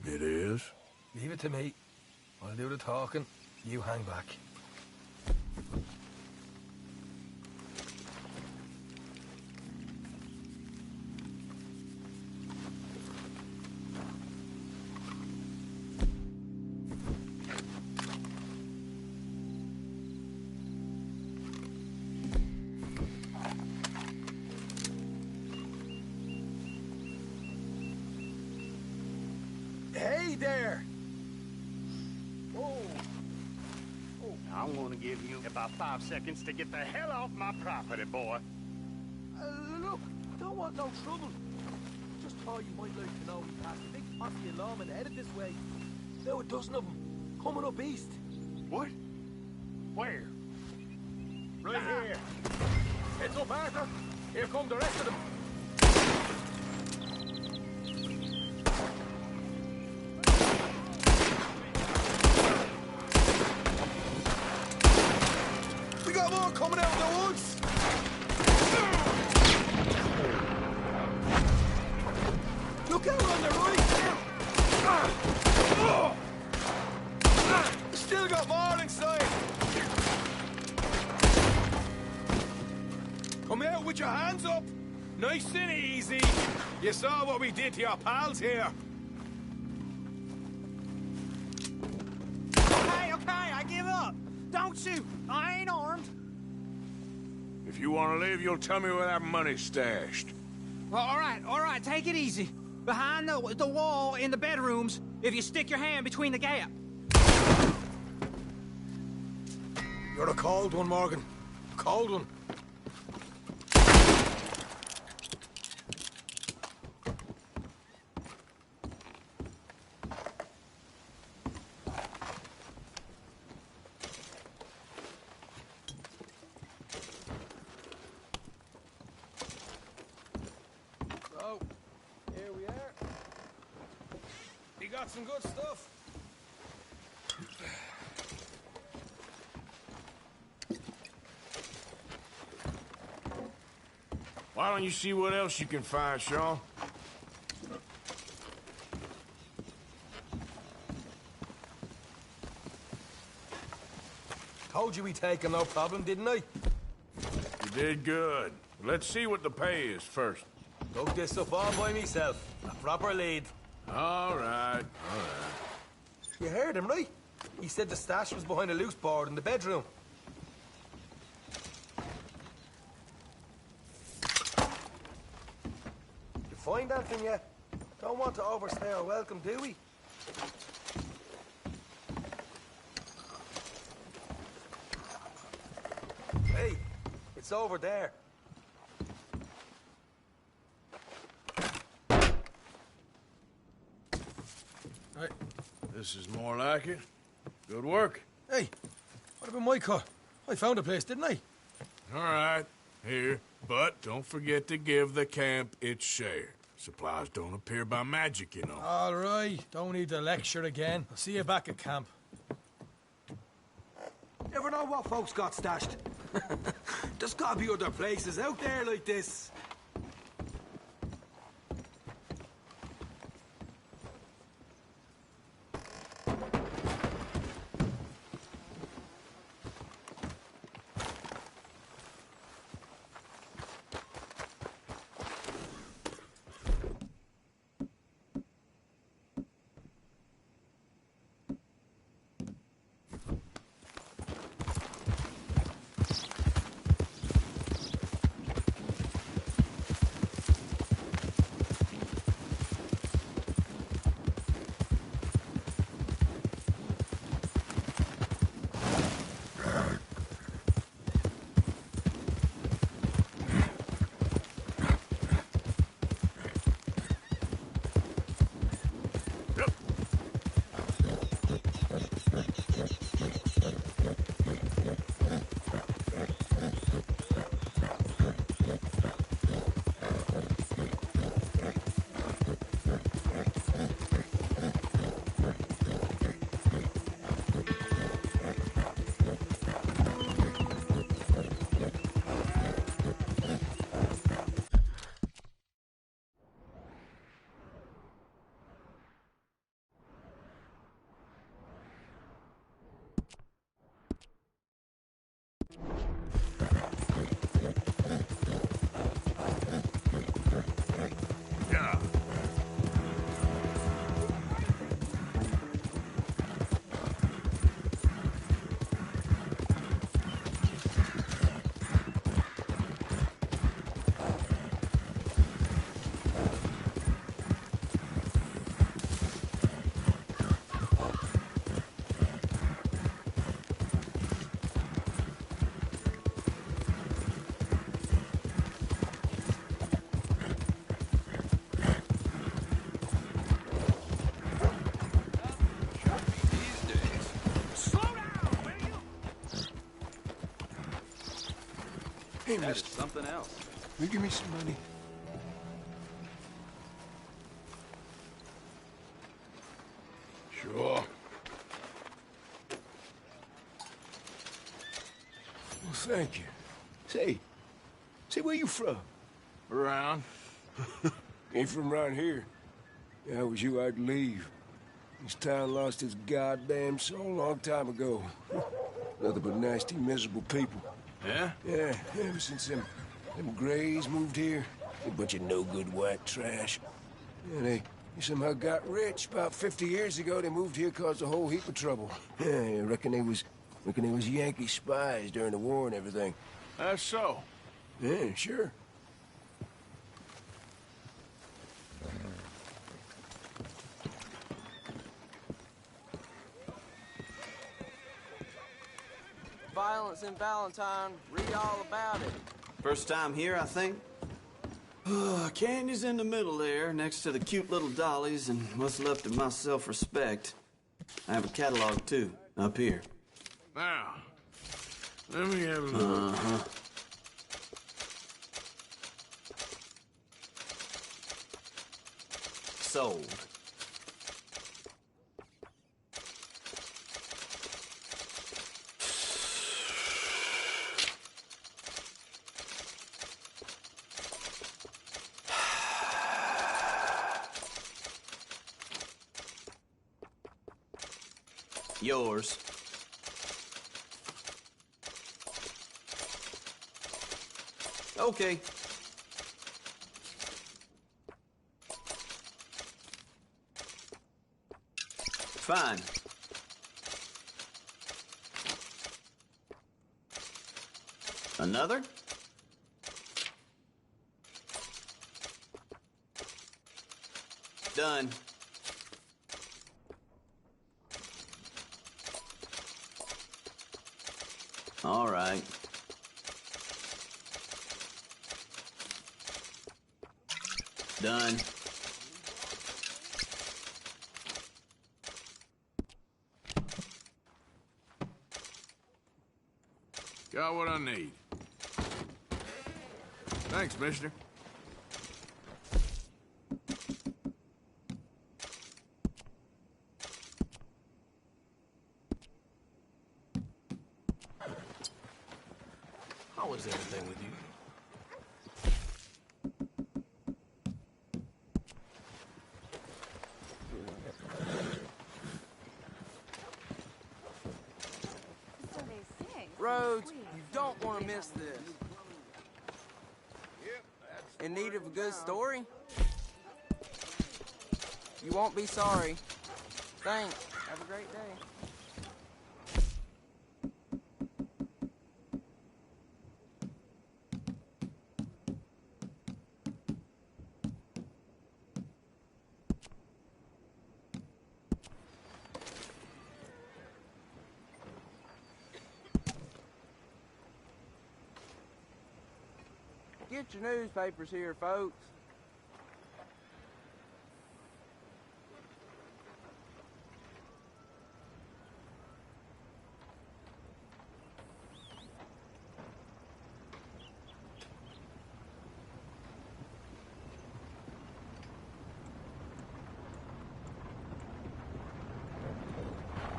A: It is?
M: Leave it to me. I'll do the talking. You hang back. Hey there!
D: I'm gonna give you about 5 seconds to get the hell off my property, boy.
M: Look, I don't want no trouble. Just thought you might like to know we passed a big posse of lawmen headed this way. Now a dozen of them, coming up east.
D: What? Where?
M: Right here. Heads up, Arthur. Here come the rest of them. We got more coming out of the woods. Look out on the right. Still got more inside. Come out with your hands up. Nice and easy. You saw what we did to your pals here.
J: Okay, I give up. Don't shoot. I ain't armed.
A: If you want to leave, you'll tell me where that money's stashed.
J: Well, all right, take it easy. Behind the wall in the bedrooms, if you stick your hand between the gap.
M: You're a cold one, Morgan. A cold one. So, here we are. You got some good stuff.
A: Why don't you see what else you can find, Sean?
M: Told you we'd take him, no problem, didn't I?
A: You did good. Let's see what the pay is first.
M: Took this stuff all by myself. A proper lead.
A: All right.
M: You heard him, right? He said the stash was behind a loose board in the bedroom. You find anything yet? Don't want to overstay our welcome, do we? Hey, it's over there.
A: Right. This is more like it. Good work.
M: Hey, what about my car? I found a place, didn't I?
A: All right, here. But don't forget to give the camp its share. Supplies don't appear by magic, you know.
M: All right, don't need to lecture again. I'll see you back at camp.
N: Never know what folks got stashed. There's gotta be other places out there like this.
O: Hey, mister. Something else.
G: Will you give me some money?
A: Sure.
G: Well, thank you. Say, where you from?
A: Around.
G: Ain't from around here. If I was you, I'd leave. This town lost its goddamn soul a long time ago. Nothing but nasty, miserable people.
A: Yeah?
G: Yeah, ever since them Grays moved here. A bunch of no-good white trash. Yeah, they somehow got rich. About 50 years ago, they moved here, caused a whole heap of trouble. Yeah, I reckon they was Yankee spies during the war and everything.
A: That's so.
G: Yeah, sure.
O: Violence in Valentine. Read all about it. First time here, I think. Candy's in the middle there, next to the cute little dollies, and what's left of my self-respect. I have a catalog, too, up here.
A: Now, let me have a look.
O: Uh-huh. Sold. Yours. Okay. Fine. Another? Done. All right. Done.
A: Got what I need. Thanks, mister.
M: How is everything with you?
P: Rhodes, you don't want to miss this. In need of a good story? You won't be sorry. Thanks. Have a great day. Get your newspapers here, folks.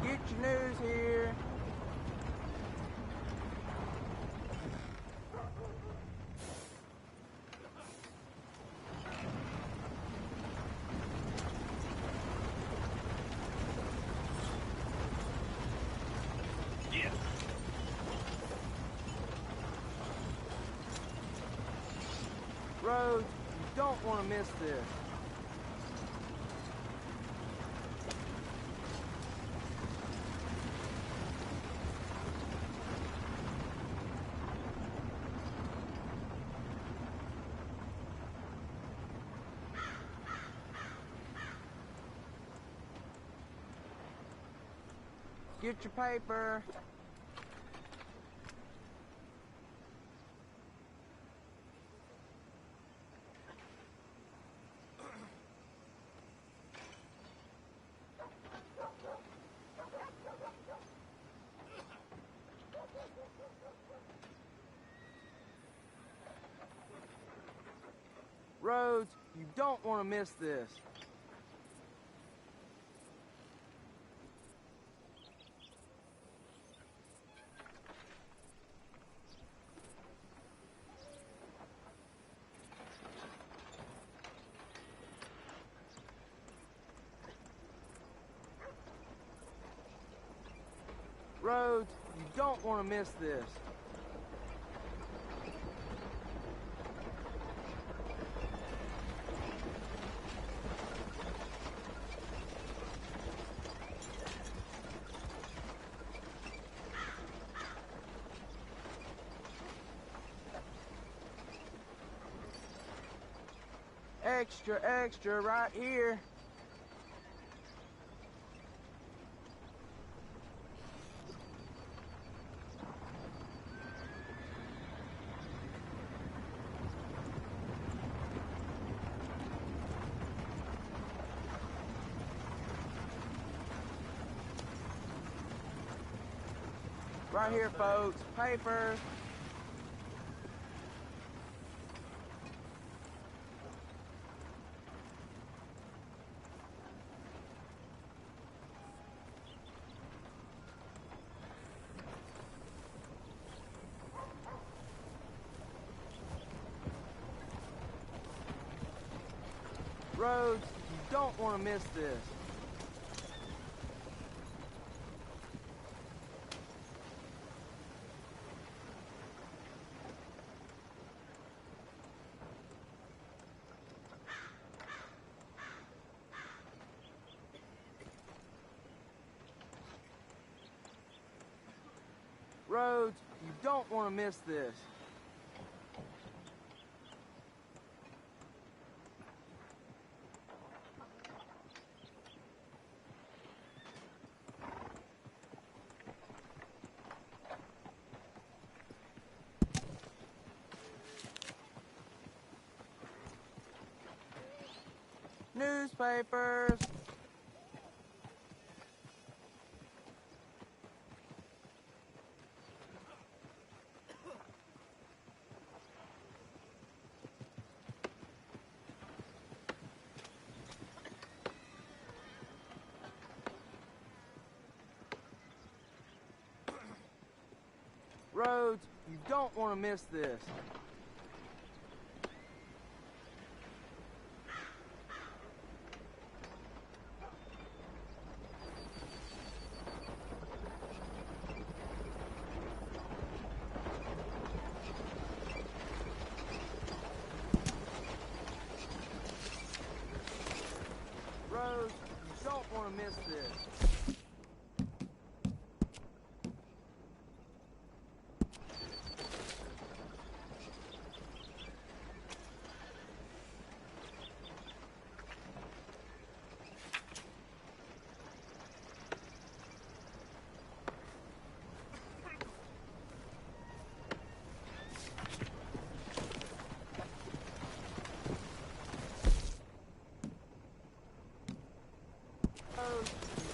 P: Get your news here. Rhodes, you don't want to miss this. Get your paper. Rhodes, you don't want to miss this. Rhodes, you don't want to miss this. Extra, extra, right here. Right here, folks. Papers. Rhodes, you don't want to miss this. Rhodes, you don't want to miss this. Newspapers. you don't want to miss this. Rose, you don't want to miss this.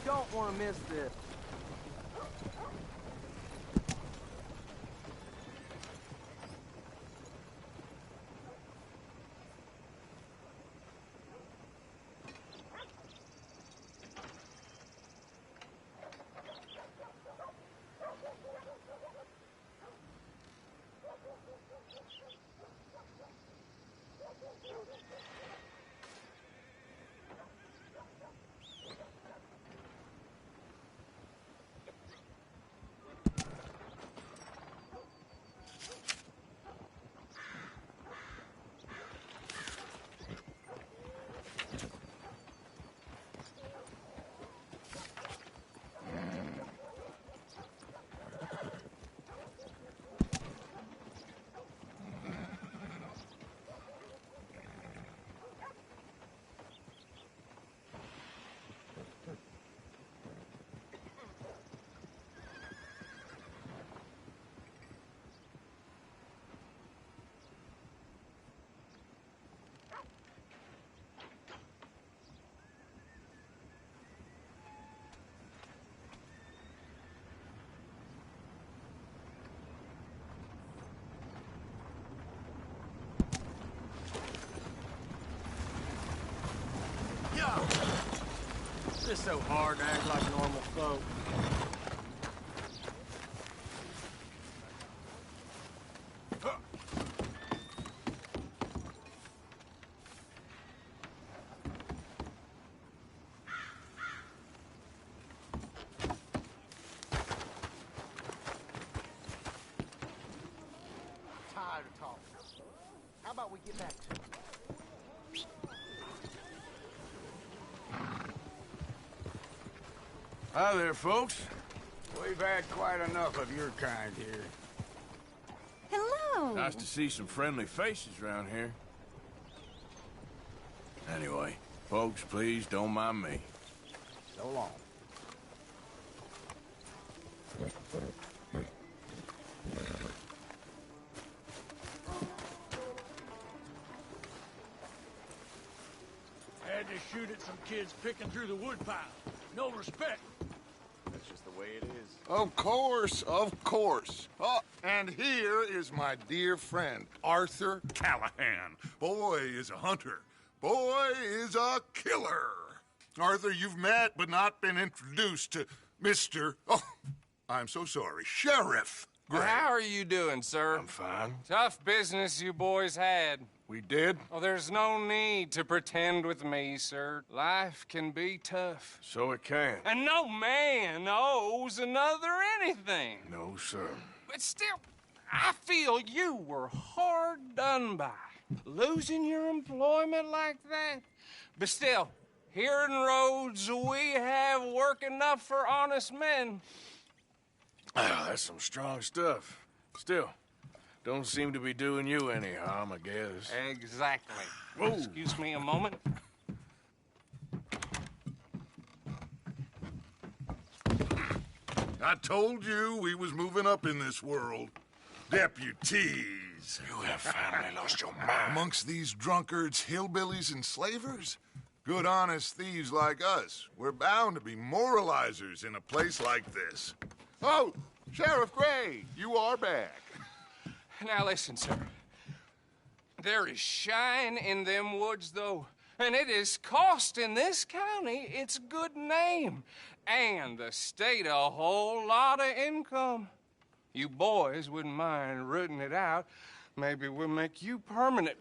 P: You don't want to miss this. It's just so hard to act like normal folk. Tired of talking. How about we get back to it?
A: Hi there, folks.
D: We've had quite enough of your kind here.
E: Hello.
A: Nice to see some friendly faces around here. Anyway, folks, please don't mind me.
D: So long.
K: Had to shoot at some kids picking through the woodpile. No respect.
D: That's just the way it is.
B: Of course, of course. Oh, and here is my dear friend, Arthur Callahan. Boy is a hunter. Boy is a killer. Arthur, you've met but not been introduced to Mr. Oh, I'm so sorry, Sheriff Gray.
I: How are you doing, sir?
A: I'm fine.
I: Tough business you boys had.
A: We did?
I: Oh, there's no need to pretend with me, sir. Life can be tough.
A: So it can.
I: And no man owes another anything.
A: No, sir.
I: But still, I feel you were hard done by. Losing your employment like that. But still, here in Rhodes, we have work enough for honest men.
A: Ah, that's some strong stuff. Still, don't seem to be doing you any harm, I guess.
I: Exactly.
A: Whoa.
I: Excuse me a moment.
B: I told you we was moving up in this world. Deputies.
A: You have finally lost your mind.
B: Amongst these drunkards, hillbillies, and slavers? Good, honest thieves like us. We're bound to be moralizers in a place like this. Oh, Sheriff Gray, you are back.
I: Now listen, sir. There is shine in them woods, though, and it is costing this county its good name and the state a whole lot of income. you boys wouldn't mind rooting it out, maybe we'll make you permanent.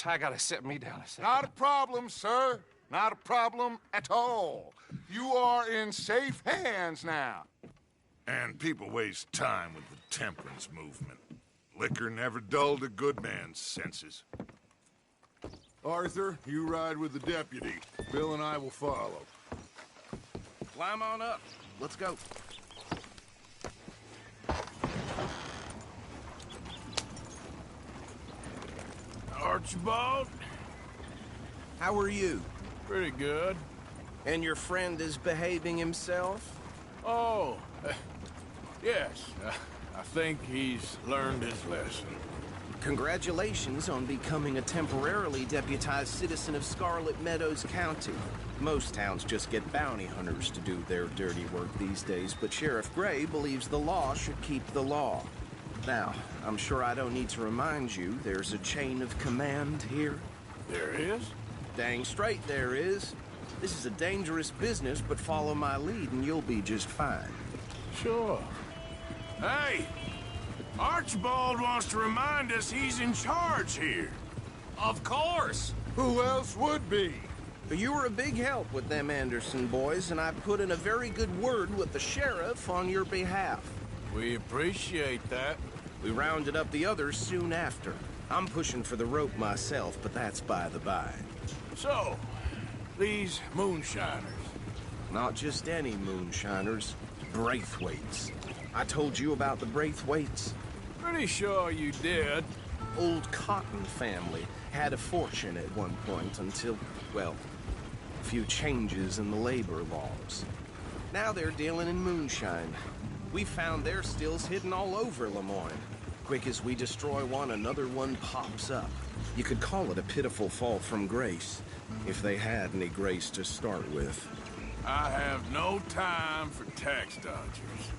I: I gotta set me down a second.
B: Not a problem, sir. Not a problem at all. You are in safe hands now. And people waste time with the temperance movement. Liquor never dulled a good man's senses. Arthur, you ride with the deputy. Bill and I will follow.
J: Climb on up. Let's go.
A: Archibald?
J: How are you?
A: Pretty good.
J: And your friend is behaving himself?
A: Oh, yes. I think he's learned his lesson.
J: Congratulations on becoming a temporarily deputized citizen of Scarlet Meadows County. Most towns just get bounty hunters to do their dirty work these days, but Sheriff Gray believes the law should keep the law. Now, I'm sure I don't need to remind you, there's a chain of command here.
A: There is?
J: Dang straight there is. This is a dangerous business, but follow my lead and you'll be just fine.
A: Sure. Hey! Archibald wants to remind us he's in charge here.
J: Of course!
B: Who else would be?
J: You were a big help with them Anderson boys, and I put in a very good word with the sheriff on your behalf.
A: We appreciate that.
J: We rounded up the others soon after. I'm pushing for the rope myself, but that's by the by.
A: So, these moonshiners.
J: Not just any moonshiners, Braithwaites. I told you about the Braithwaites?
A: Pretty sure you did.
J: Old Cotton family had a fortune at one point until, well, a few changes in the labor laws. Now they're dealing in moonshine. We found their stills hidden all over Lemoyne. Quick as we destroy one, another one pops up. You could call it a pitiful fall from grace, if they had any grace to start with.
A: I have no time for tax dodgers.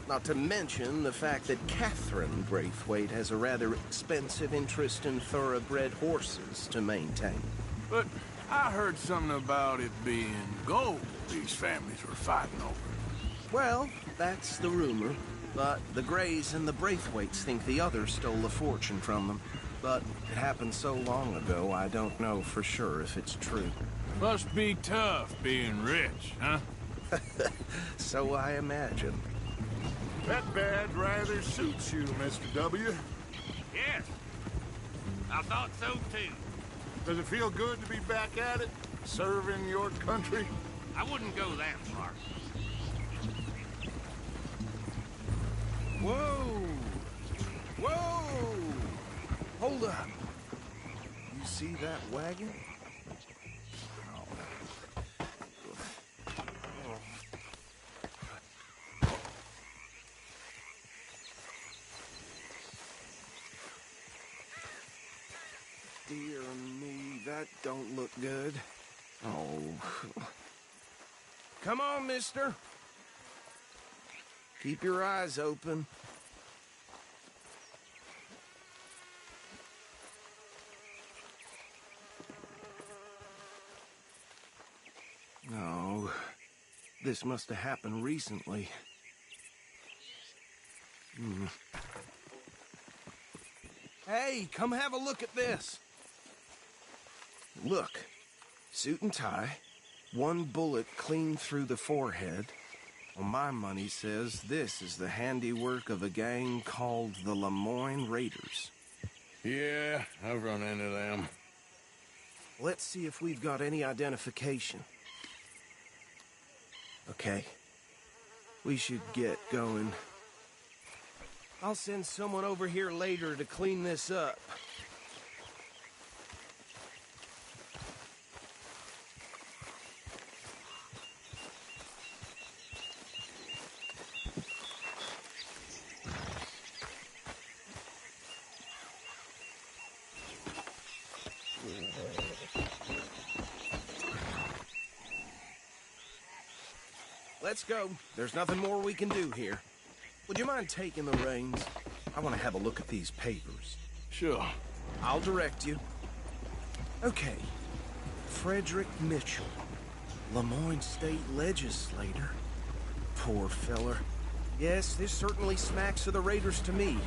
J: Not to mention the fact that Catherine Braithwaite has a rather expensive interest in thoroughbred horses to maintain.
A: But I heard something about it being gold these families were fighting over.
J: Well, that's the rumor. But the Grays and the Braithwaites think the others stole a fortune from them. But it happened so long ago, I don't know for sure if it's true.
A: Must be tough being rich, huh?
J: So I imagine.
B: That badge rather suits you, Mr. W.
D: Yes. I thought so, too.
B: Does it feel good to be back at it? Serving your country?
D: I wouldn't go that far.
J: Whoa! Whoa! Hold up. You see that wagon? Dear me, that don't look good. Oh. Come on, mister. Keep your eyes open. No. This must have happened recently. Hey, come have a look at this. Look. Suit and tie. One bullet clean through the forehead. Well, my money says this is the handiwork of a gang called the Lemoyne Raiders.
A: Yeah, I've run into them.
J: Let's see if we've got any identification. Okay. We should get going. I'll send someone over here later to clean this up. Let's go. There's nothing more we can do here. Would you mind taking the reins? I want to have a look at these papers.
A: Sure.
J: I'll direct you. Okay. Frederick Mitchell, Lemoyne State Legislator. Poor feller. Yes, this certainly smacks of the Raiders to me.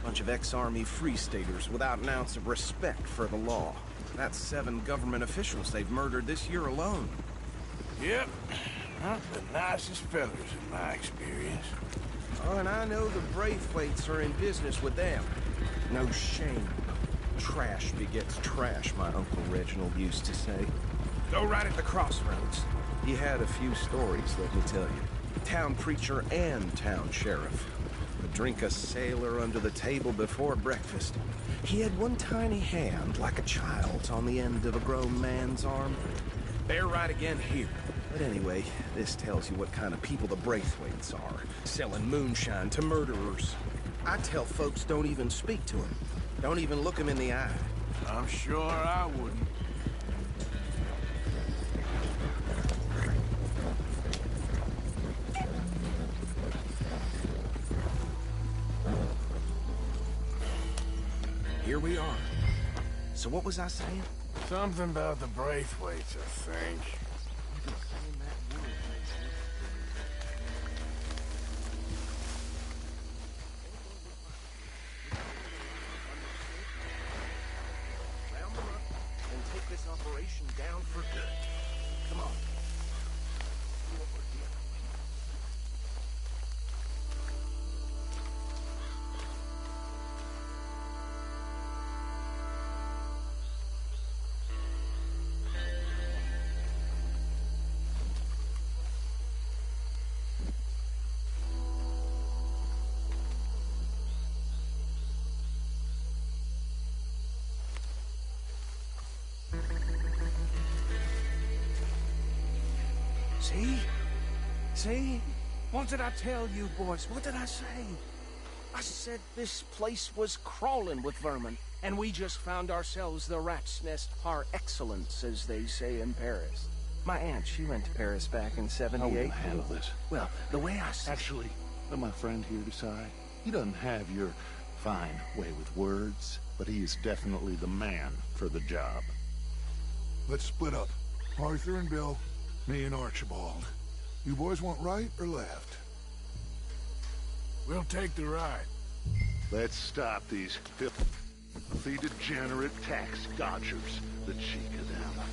J: Bunch of ex-Army Free Staters without an ounce of respect for the law. That's 7 government officials they've murdered this year alone.
A: Yep. Not the nicest fellas in my experience.
J: Oh, and I know the Braithwaites are in business with them. No shame. Trash begets trash, my Uncle Reginald used to say. Go right at the crossroads. He had a few stories, let me tell you. Town preacher and town sheriff. Would drink a sailor under the table before breakfast. He had one tiny hand, like a child's, on the end of a grown man's arm. Bear right again here. But anyway, this tells you what kind of people the Braithwaites are. Selling moonshine to murderers. I tell folks don't even speak to him. Don't even look him in the eye.
A: I'm sure I wouldn't.
J: Here we are. So what was I saying?
A: Something about the Braithwaites, I think.
J: Operation down for good. Come on. See? See? What did I tell you, boys? What did I say? I said this place was crawling with vermin, and we just found ourselves the rat's nest par excellence, as they say in Paris. My aunt, she went to Paris back in '78.
Q: How will I handle this?
J: Well, the way I see...
Q: Actually, let my friend here decide. He doesn't have your fine way with words, but he is definitely the man for the job.
B: Let's split up. Arthur and Bill, me and Archibald. You boys want right or left?
A: We'll take the right.
Q: Let's stop these filthy, degenerate tax dodgers. The cheek of them.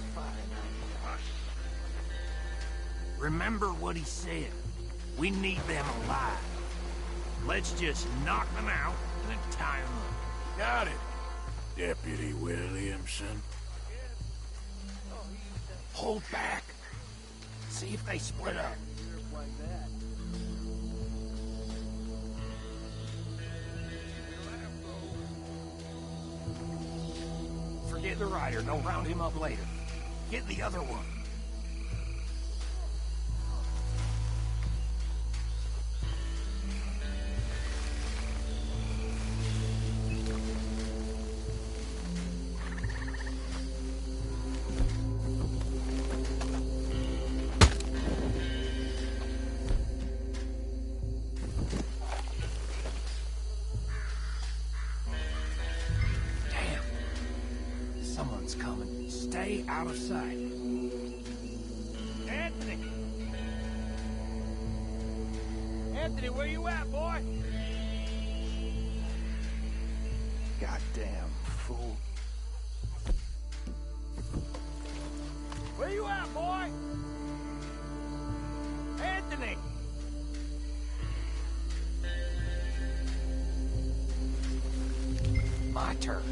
D: Remember what he said. We need them alive. Let's just knock them out and then tie them up.
A: Got it, Deputy Williamson.
D: Hold back. See if they split up. Forget the rider. Don't round him up later. Get the other one. Coming. Stay out of sight. Anthony! Anthony, where you at, boy? Goddamn fool. Where you at, boy? Anthony! My turn.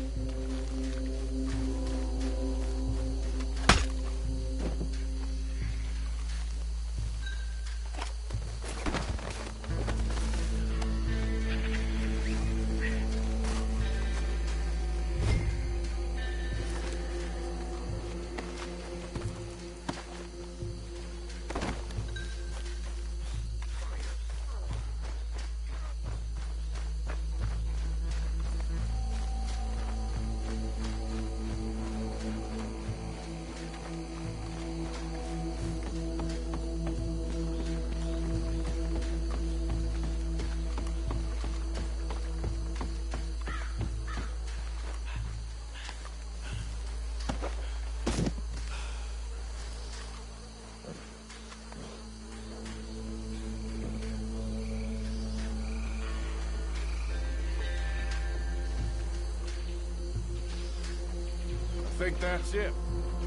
A: think that's it.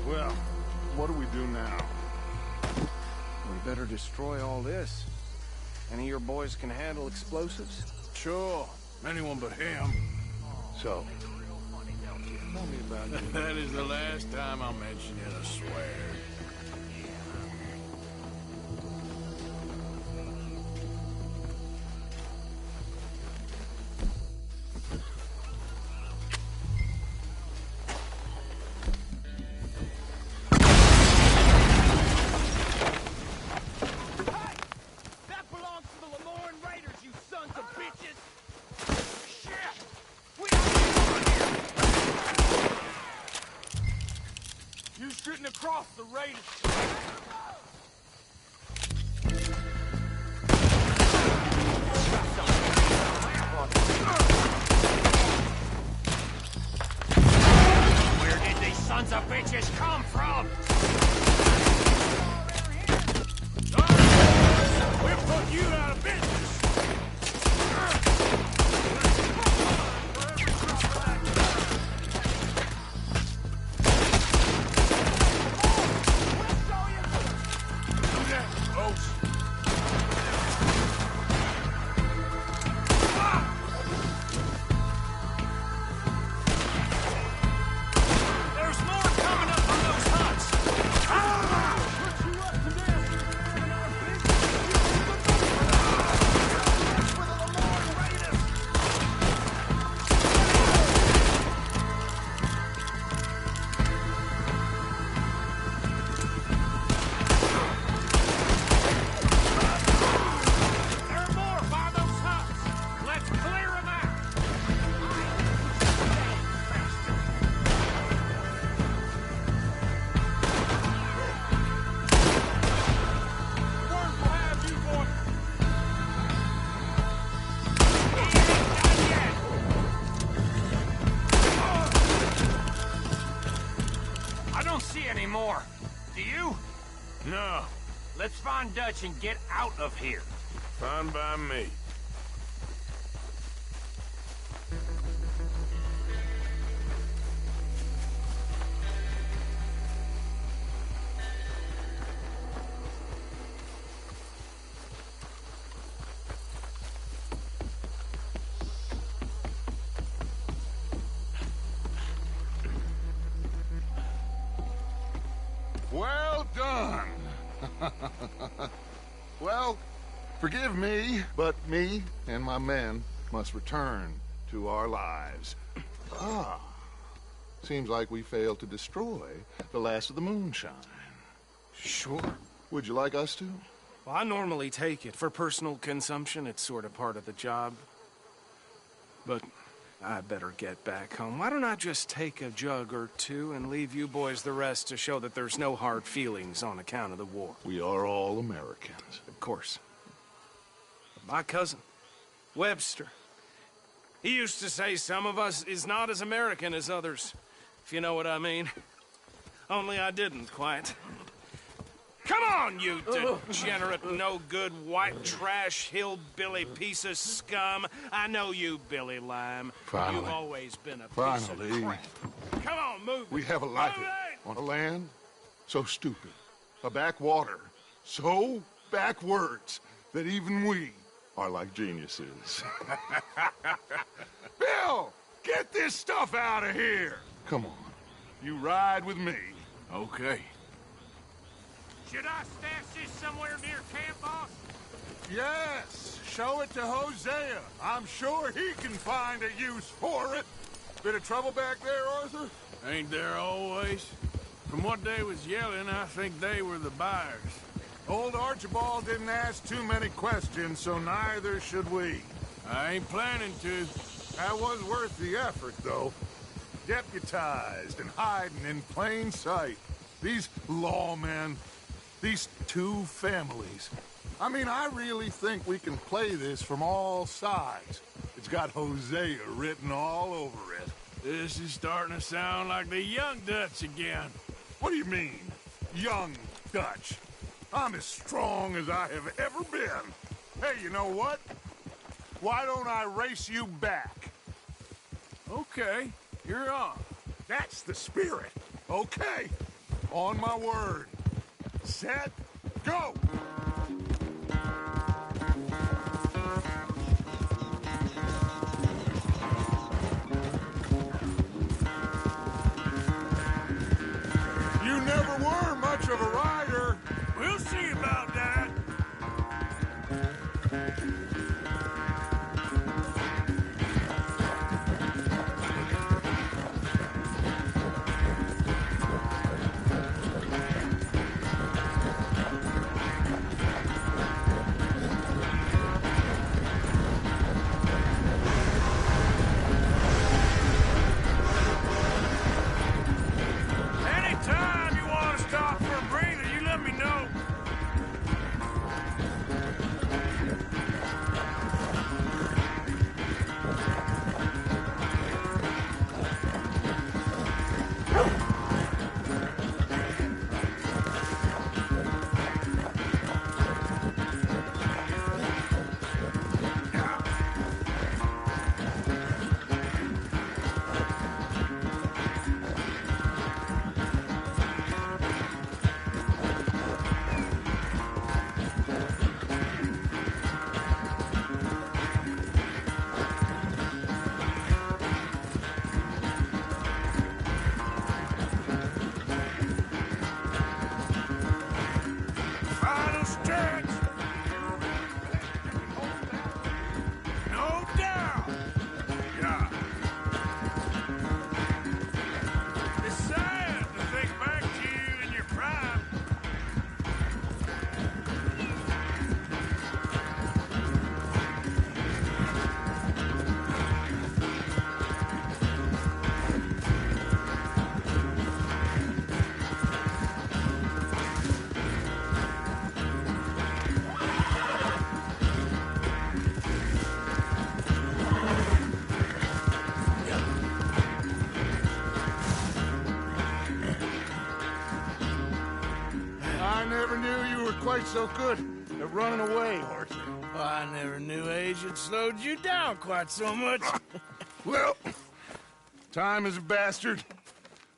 B: Well, what do we do now?
J: We better destroy all this. Any of your boys can handle explosives?
A: Sure. Anyone but him.
B: So, tell me about you.
A: That is the last time I'll mention it, I swear.
K: Across the Raiders.
D: Where did these sons of bitches come from?
A: We'll put you out of business.
D: More. Do you?
A: No.
D: Let's find Dutch and get out of here.
A: Fine by me.
B: Well done. Well, forgive me, but me and my men must return to our lives. Seems like we failed to destroy the last of the moonshine.
J: Sure.
B: Would you like us to?
J: Well, I normally take it. For personal consumption, it's sort of part of the job. But I better get back home. Why don't I just take a jug or two and leave you boys the rest to show that there's no hard feelings on account of the war?
B: We are all Americans.
J: Of course. My cousin, Webster, he used to say some of us is not as American as others, if you know what I mean. Only I didn't quite. Come on, you degenerate, no-good, white trash, hillbilly piece of scum. I know you, Billy Lime.
B: Finally.
J: You've always been a piece
B: Finally.
J: of crap. Come on, move it.
B: We have a life
J: Move it!
B: on a land so stupid, a backwater so backwards that even we are like geniuses. Bill, get this stuff out of here. Come on, you ride with me.
A: Okay.
D: Should I stash this somewhere near camp, boss?
B: Yes, show it to Hosea. I'm sure he can find a use for it. Bit of trouble back there, Arthur?
A: Ain't there always? From what they was yelling, I think they were the buyers.
B: Old Archibald didn't ask too many questions, so neither should we.
A: I ain't planning to.
B: That was worth the effort, though. Deputized and hiding in plain sight. These lawmen, these two families. I mean, I really think we can play this from all sides. It's got Hosea written all over it.
A: This is starting to sound like the young Dutch again.
B: What do you mean, young Dutch? I'm as strong as I have ever been. Hey, you know what? Why don't I race you back?
A: Okay, you're on.
B: That's the spirit. Okay. On my word. Set, go! You never were much of a rider.
A: We'll see about that. Anytime you want to stop for a breather, you let me know. Final stretch. No doubt. Yeah. It's sad to think back to you in your prime.
B: I never knew you were quite so good at running away, Arthur.
A: I never knew age had slowed you down quite so much.
B: Well, time is a bastard.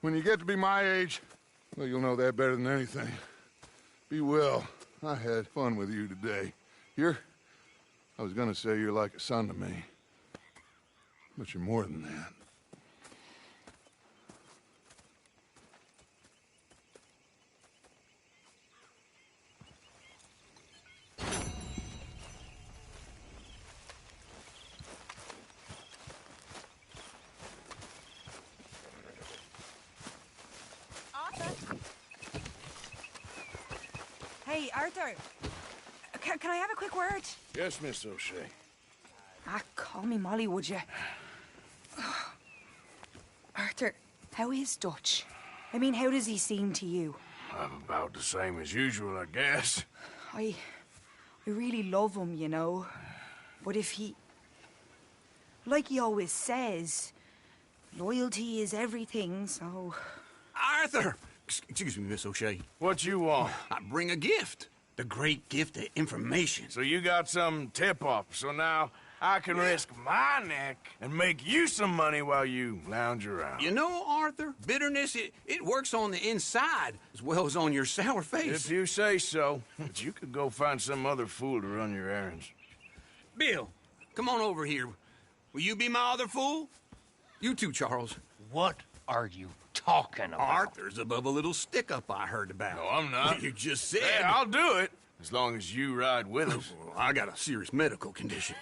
B: When you get to be my age, well, you'll know that better than anything. Be well. I had fun with you today. I was gonna say you're like a son to me. But you're more than that.
R: Hey, Arthur. Can I have a quick word?
A: Yes, Miss O'Shea.
R: Call me Molly, would you? Arthur, how is Dutch? I mean, how does he seem to you?
A: About the same as usual, I guess.
R: I really love him, you know. But if he... Like he always says, loyalty is everything, so...
C: Arthur! Excuse me, Miss O'Shea.
A: What you want?
C: I bring a gift. The great gift of information.
A: So you got some tip-off, so now I can risk my neck and make you some money while you lounge around.
C: You know, Arthur, bitterness, it works on the inside as well as on your sour face.
A: If you say so. But you could go find some other fool to run your errands.
C: Bill, come on over here. Will you be my other fool? You too, Charles.
D: What are you talking about?
C: Arthur's above a little stick-up I heard about.
A: No, I'm not.
C: You just said...
A: Hey, I'll do it, as long as you ride with us.
C: I got a serious medical condition.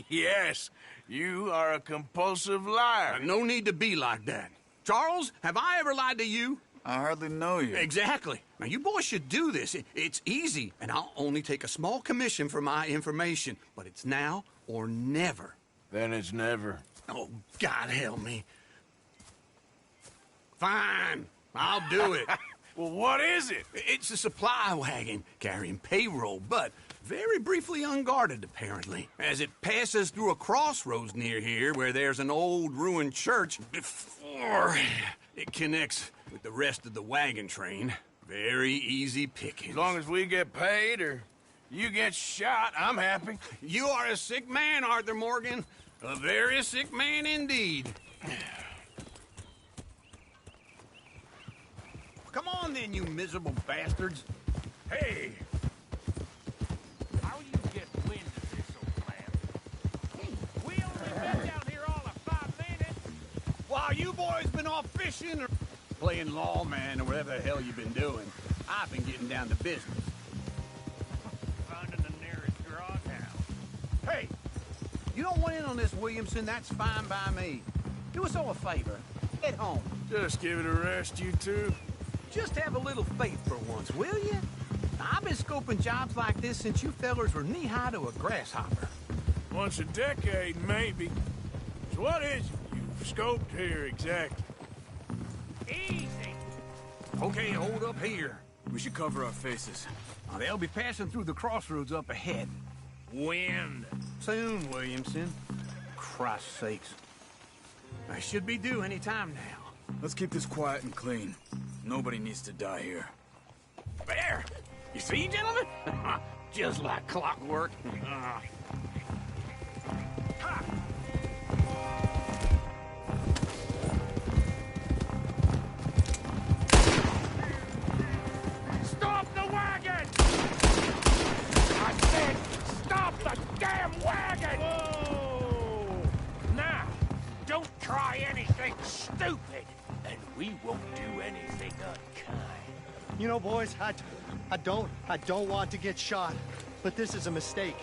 A: Yes, you are a compulsive liar.
C: No need to be like that. Charles, have I ever lied to you?
S: I hardly know you.
C: Exactly. Now, you boys should do this. It's easy, and I'll only take a small commission for my information. But it's now or never.
A: Then it's never.
C: Oh, God help me. Fine. I'll do it.
A: Well, what is it?
C: It's a supply wagon carrying payroll, but very briefly unguarded, apparently. As it passes through a crossroads near here where there's an old ruined church before it connects with the rest of the wagon train. Very easy picking.
A: As long as we get paid or you get shot, I'm happy.
C: You are a sick man, Arthur Morgan. A very sick man indeed. on then, you miserable bastards.
D: Hey! How you get wind of this, old lad? We only been down here all of 5 minutes.
C: While you boys been off fishing or playing lawman or whatever the hell you've been doing, I've been getting down to business.
D: Finding the nearest grog house.
C: Hey, you don't want in on this, Williamson, that's fine by me. Do us all a favor. Head home.
A: Just give it a rest, you two.
C: Just have a little faith for once, will you? I've been scoping jobs like this since you fellers were knee-high to a grasshopper.
A: Once a decade, maybe. So what is it you've scoped here exactly?
D: Easy!
C: Okay, hold up here.
S: We should cover our faces.
C: Now, they'll be passing through the crossroads up ahead.
D: Wind.
C: Soon, Williamson. Christ's sakes. I should be due any time now.
S: Let's keep this quiet and clean. Nobody needs to die here.
C: There! You see, gentlemen? Just like clockwork.
D: Stop the wagon! I said, stop the damn wagon! Whoa! Now, don't try anything stupid, and we won't do anything unkind.
T: You know, boys, I don't want to get shot, but this is a mistake.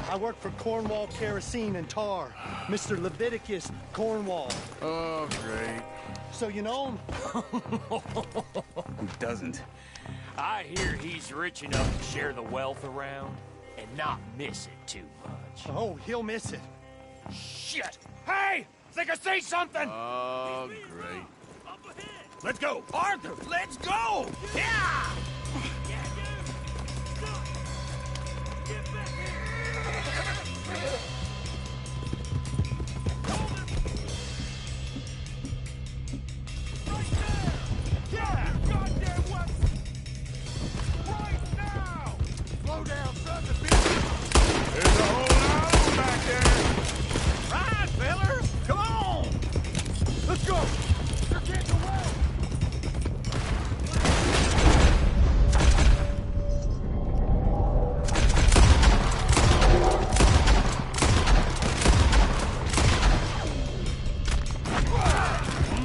T: I work for Cornwall Kerosene and Tar, Mr. Leviticus Cornwall.
A: Oh, great.
T: So you know him?
S: Who doesn't?
D: I hear he's rich enough to share the wealth around and not miss it too much.
T: Oh, he'll miss it.
D: Shit! Hey! Think I see something!
A: Oh, great.
C: Let's go! Arthur, let's go! Yeah!
D: Slow down, son of a bitch!
A: There's a whole island back there!
C: Right, fellers! Come on!
D: Let's go! They're getting away!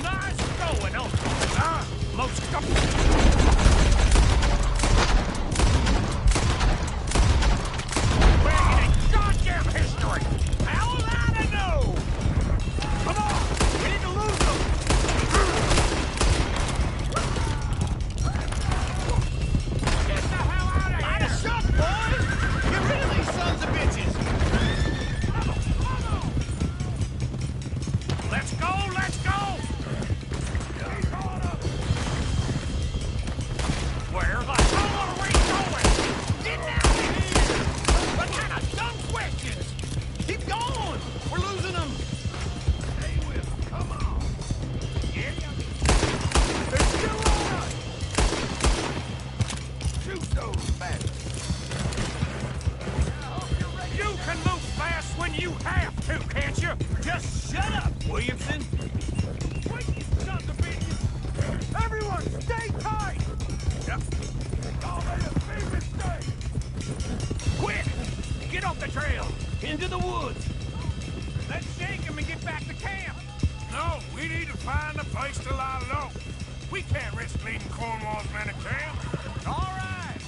D: Nice going, Uncle! Most goddamn history! How will I know? Come on! We need to lose them! Get the hell out of here! Line us up, boys! Get rid of these sons of bitches! Let's go! Let's go! Where the hell are we going? Get out of here! What kind of dumb questions?
C: Keep going! We're losing them!
D: Stay with them. Come on. Yeah. They're still on us. Shoot those bastards. You can move fast when you have to, can't you?
C: Just shut up, Williamson!
D: Wait, you sons of bitches! Everyone, stay tight! Yep. Y'all made a big mistake!
C: Quick! Get off the trail! Into the woods!
D: Let's shake him and get back to camp! No, we need to find a place to lie low. We can't risk leading Cornwall's men to camp. All right!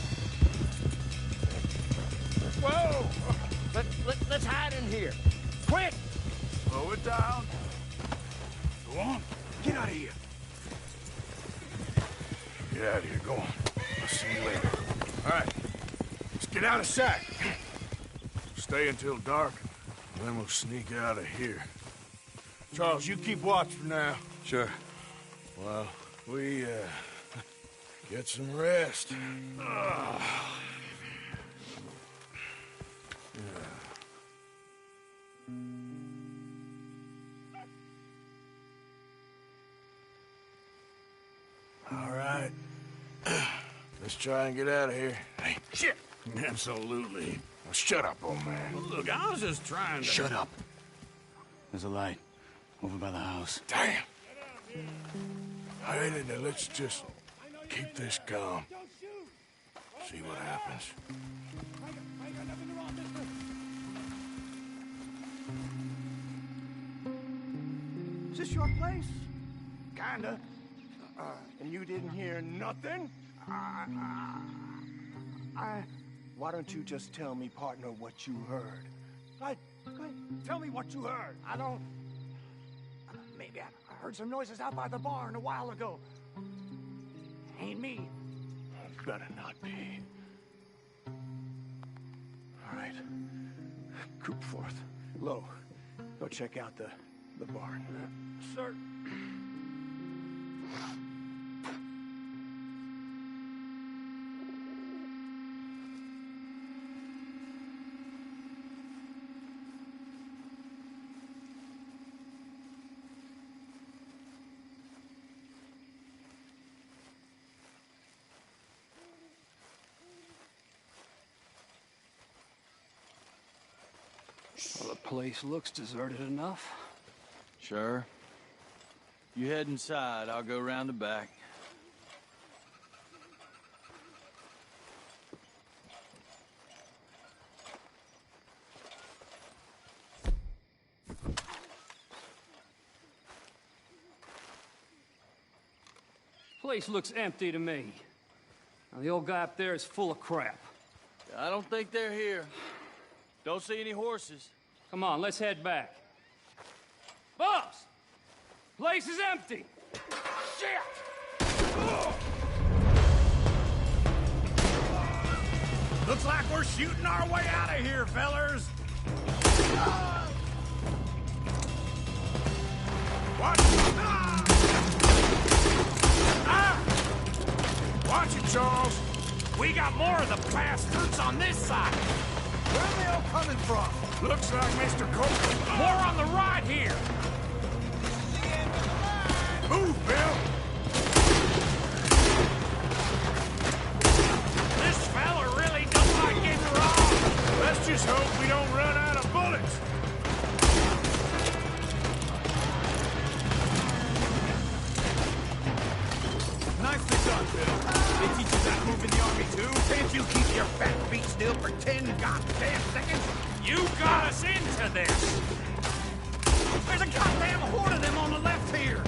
D: Whoa! Let's hide in here. Quick!
A: Slow it down.
D: Go on. Get out of here.
A: Get out of here. Go on. I'll see you later. All right. Let's get out of sight. Stay until dark, and then we'll sneak out of here. Charles, you keep watch for now.
S: Sure.
A: Well, we, get some rest. All right. Let's try and get out of here. Hey, shit! Absolutely. Now shut up, old man.
C: Well, look, I was just trying to...
S: Shut up. There's a light over by the house.
A: Damn. All right, now let's just keep this calm. See what happens.
D: Is this your place? Kinda. And you didn't hear nothing? Why don't you just tell me, partner, what you heard? Go ahead. Tell me what you heard. I don't... maybe I heard some noises out by the barn a while ago. Ain't me. Better not be. All right. Group forth. Lo, go check out the barn. Sir.
K: Well, the place looks deserted enough.
S: Sure. You head inside, I'll go round the back.
K: Place looks empty to me. Now, the old guy up there is full of crap.
S: I don't think they're here. Don't see any horses.
K: Come on, let's head back. Boss! Place is empty!
D: Shit!
C: Looks like we're shooting our way out of here, fellers.
A: Watch! Watch it, Charles.
C: We got more of the bastards on this side.
D: Where are they all coming from?
A: Looks like Mr. Copeland.
C: More on the right here.
A: Move, Bill.
C: This fella really don't like getting robbed.
A: Let's just hope we don't run out of bullets.
C: Nicely done, Bill. They teach you that move in the army, too? Can't you keep your fat feet still for 10 goddamn seconds? You got us into this! There's a goddamn horde of them on the left here!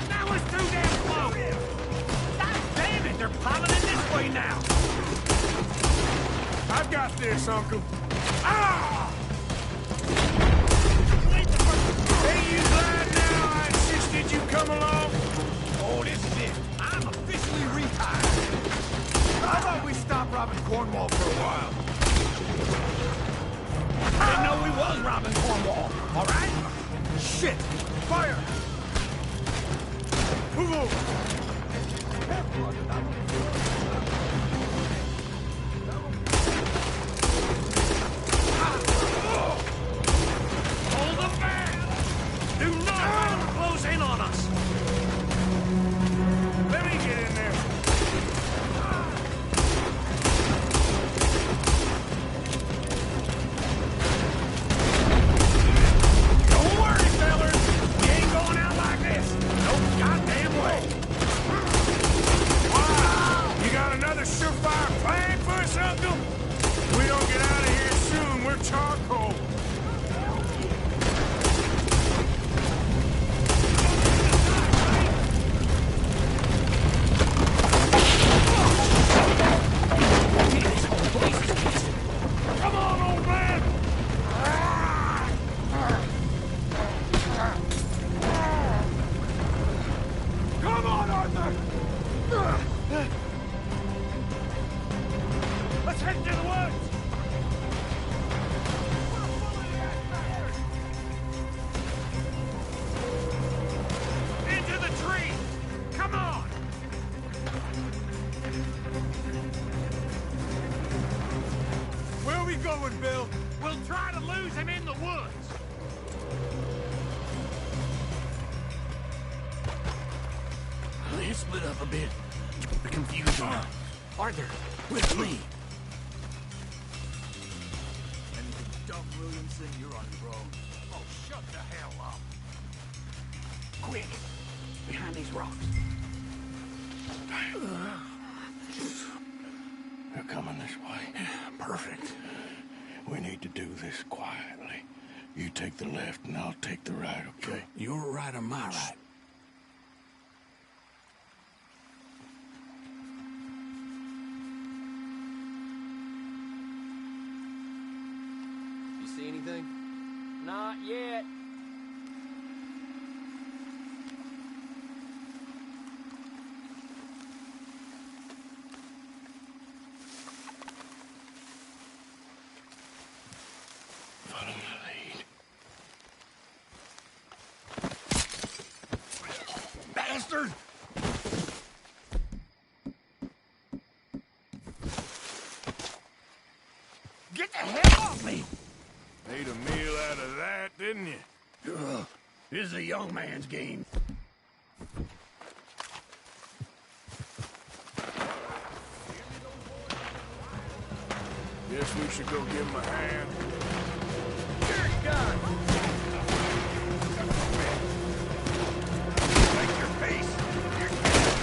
C: That was too damn close! God damn it, they're piloting this way now!
A: I've got this, Uncle. Ah! Ain't you glad now I insisted you come along?
C: Oh, this is it. I'm officially retired. How about we stop robbing Cornwall for a while? Didn't know we was robbing Cornwall, all right? Shit! Fire! Move over! Hold them back! Do not let them close in on us!
A: Let me get in there.
C: Don't worry, fellas! We ain't going out like this! No goddamn way!
A: Wow! You got another surefire plan for us, Uncle? If we don't get out of here soon, we're charcoal. Come on, old man!
D: Come on, Arthur!
C: Let's head into the woods! Into the tree! Come on!
D: Where are we going, Bill?
C: We'll try to lose him in the woods!
S: Let's split up a bit. The confusion. Arthur, with me.
C: Anything dumb, Williamson, you're on your own. Oh, shut the hell up!
S: Quick! Behind these rocks.
Q: way.
C: Perfect.
Q: We need to do this quietly. You take the left and I'll take the right, okay?
C: Your right or my right?
J: You see anything?
P: Not yet.
Q: Follow my lead.
G: Bastard! Get the hell off me!
A: Made a meal out of that, didn't you?
C: Ugh, this is a young man's game.
A: Guess we should go give him a hand.
G: You're done! Like your face!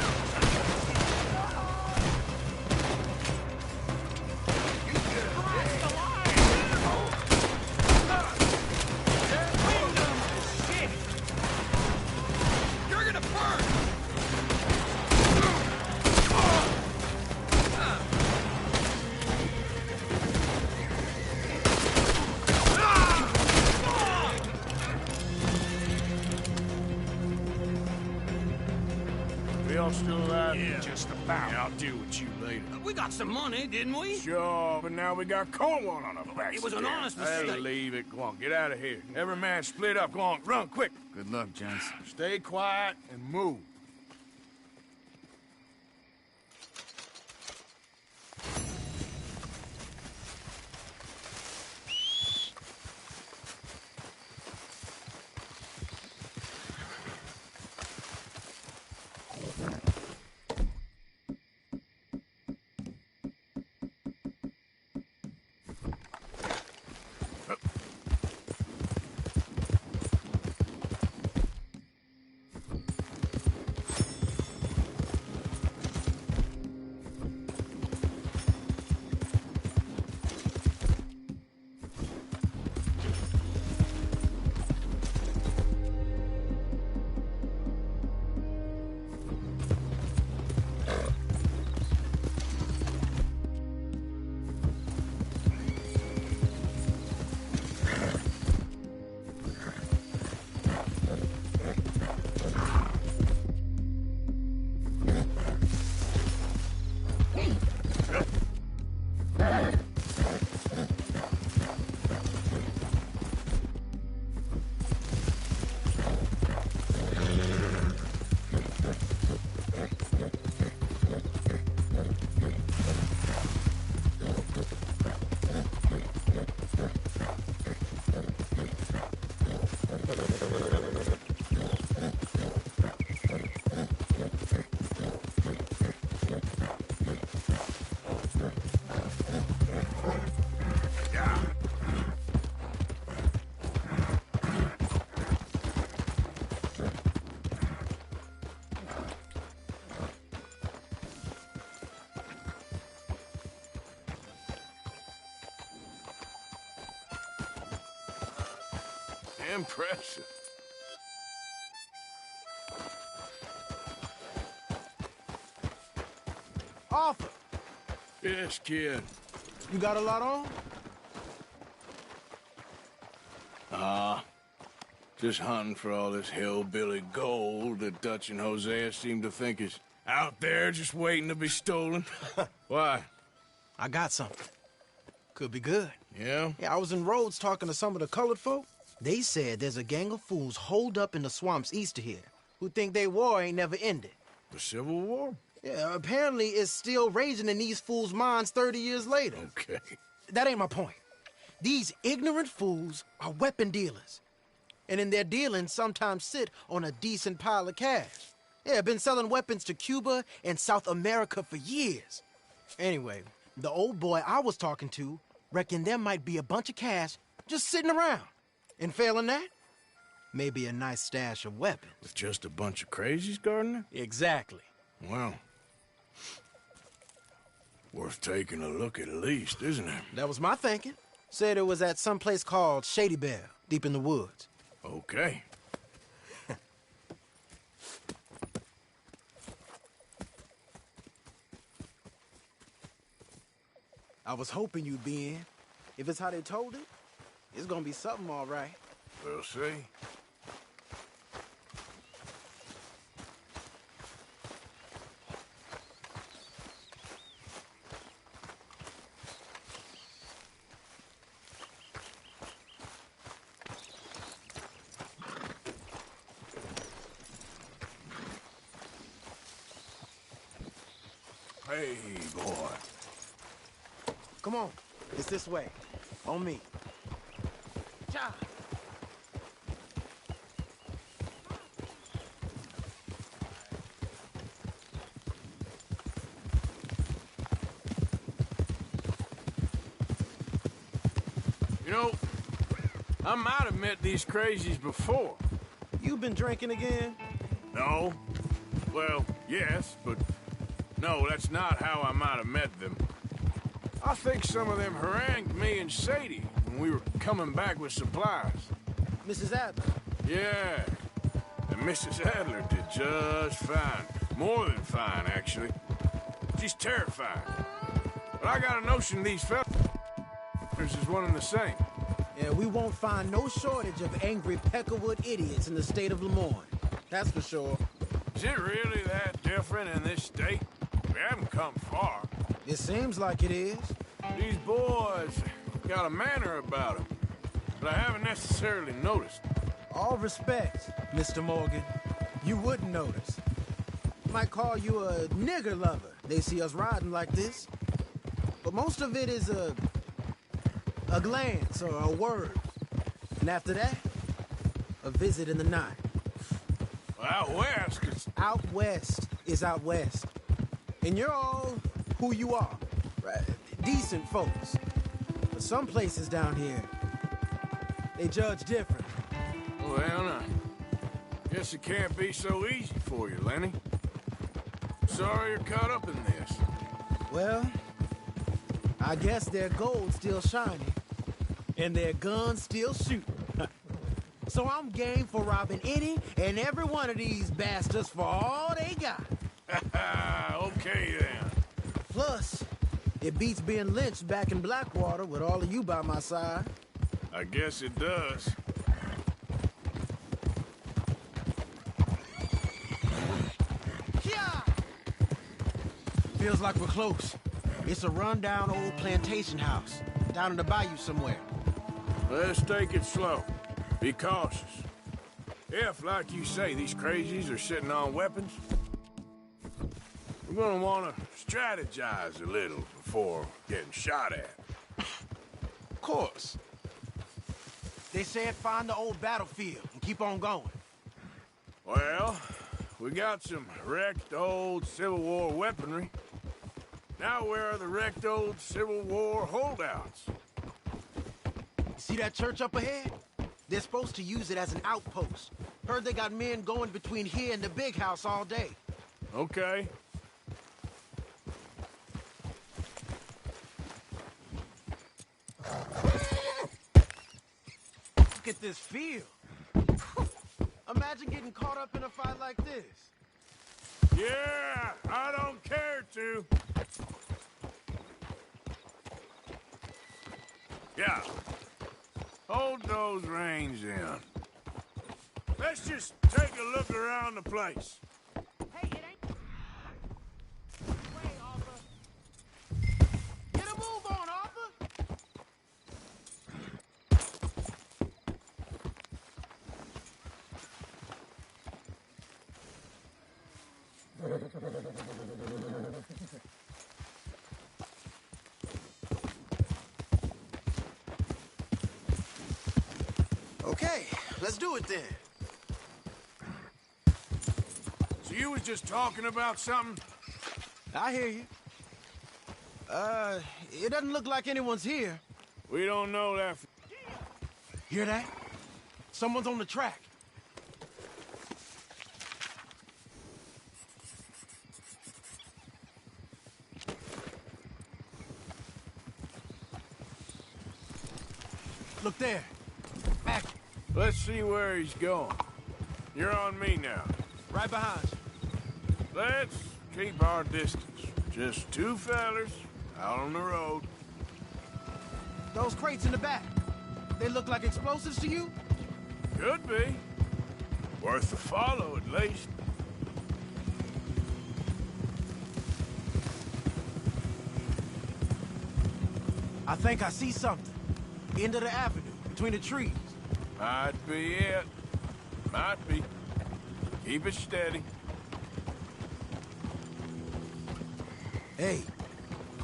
J: You're gonna burn!
A: We all still alive?
C: Yeah.
A: Just about.
C: I'll deal with you later. We got some money, didn't we?
A: Sure, but now we got Cornwall on our backs.
C: It was an
A: again.
C: honest
A: Hey,
C: mistake.
A: leave it. Go on, get out of here. Every man split up. Go on, run quick.
Q: Good luck, gents.
G: Stay quiet and move.
A: Impressive.
T: Arthur,
A: Yes, kid.
T: you got a lot on?
A: Just hunting for all this hillbilly gold that Dutch and Hosea seem to think is out there just waiting to be stolen. Why?
J: I got something. Could be good.
A: Yeah?
J: Yeah, I was in Rhodes talking to some of the colored folk. They said there's a gang of fools holed up in the swamps east of here who think their war ain't never ended.
A: The Civil War?
J: Yeah, apparently it's still raging in these fools' minds 30 years later.
A: Okay.
J: That ain't my point. These ignorant fools are weapon dealers. And in their dealing, sometimes sit on a decent pile of cash. Yeah, been selling weapons to Cuba and South America for years. Anyway, the old boy I was talking to reckoned there might be a bunch of cash just sitting around. And failing that, maybe a nice stash of weapons.
A: With just a bunch of crazies, Gardner?
J: Exactly.
A: Well, we're Worth taking a look at least, isn't it?
J: That was my thinking. Said it was at some place called Shady Belle, deep in the woods.
A: Okay.
J: I was hoping you'd be in. If it's how they told it, it's gonna be something all right.
A: We'll see. Hey, boy.
J: Come on. It's this way. On me. Cha!
A: You know, I might have met these crazies before.
J: You been drinking again?
A: No. Well, yes, but no, that's not how I might have met them. I think some of them harangued me and Sadie when we were coming back with supplies.
J: Mrs. Adler?
A: Yeah. And Mrs. Adler did just fine. More than fine, actually. She's terrifying. But I got a notion these fellas is one and the same.
J: Yeah, we won't find no shortage of angry Peckerwood idiots in the state of Lemoyne. That's for sure.
A: Is it really that different in this state? We haven't come far.
J: It seems like it is.
A: These boys got a manner about them, but I haven't necessarily noticed.
J: All respect, Mr. Morgan. You wouldn't notice. Might call you a nigger lover. They see us riding like this. But most of it is a glance or a word. And after that, a visit in the night.
A: Well, out west,
J: Out west is out west. And you're all who you are. Right? Decent folks. But some places down here, they judge different.
A: Well, now, guess it can't be so easy for you, Lenny. Sorry you're caught up in this.
J: Well, I guess their gold's still shining, and their guns still shooting. So I'm game for robbing any and every one of these bastards for all they got.
A: Okay, then.
J: Plus, it beats being lynched back in Blackwater with all of you by my side.
A: I guess it does.
J: Yeah! Feels like we're close. It's a rundown old plantation house, down in the bayou somewhere.
A: Let's take it slow. Be cautious. If, like you say, these crazies are sitting on weapons, we're gonna want to strategize a little before getting shot at.
J: Of course. They said find the old battlefield and keep on going.
A: Well, we got some wrecked old Civil War weaponry. Now where are the wrecked old Civil War holdouts?
J: See that church up ahead? They're supposed to use it as an outpost. Heard they got men going between here and the big house all day.
A: Okay.
J: Look at this field. Imagine getting caught up in a fight like this.
A: Yeah, I don't care to. Yeah. Hold those reins in. Let's just take a look around the place.
E: Hey, it ain't... Wait, Arthur.
J: Get a move on, Arthur! Okay, let's do it then.
A: So you was just talking about something?
J: I hear you. It doesn't look like anyone's here.
A: We don't know that.
J: Hear that? Someone's on the track. Look there. Back.
A: Let's see where he's going. You're on me now.
J: Right behind you.
A: Let's keep our distance. Just two fellers out on the road.
J: Those crates in the back. They look like explosives to you?
A: Could be. Worth a follow, at least.
J: I think I see something. End of the avenue, between the trees.
A: Might be it. Might be. Keep it steady.
J: Hey,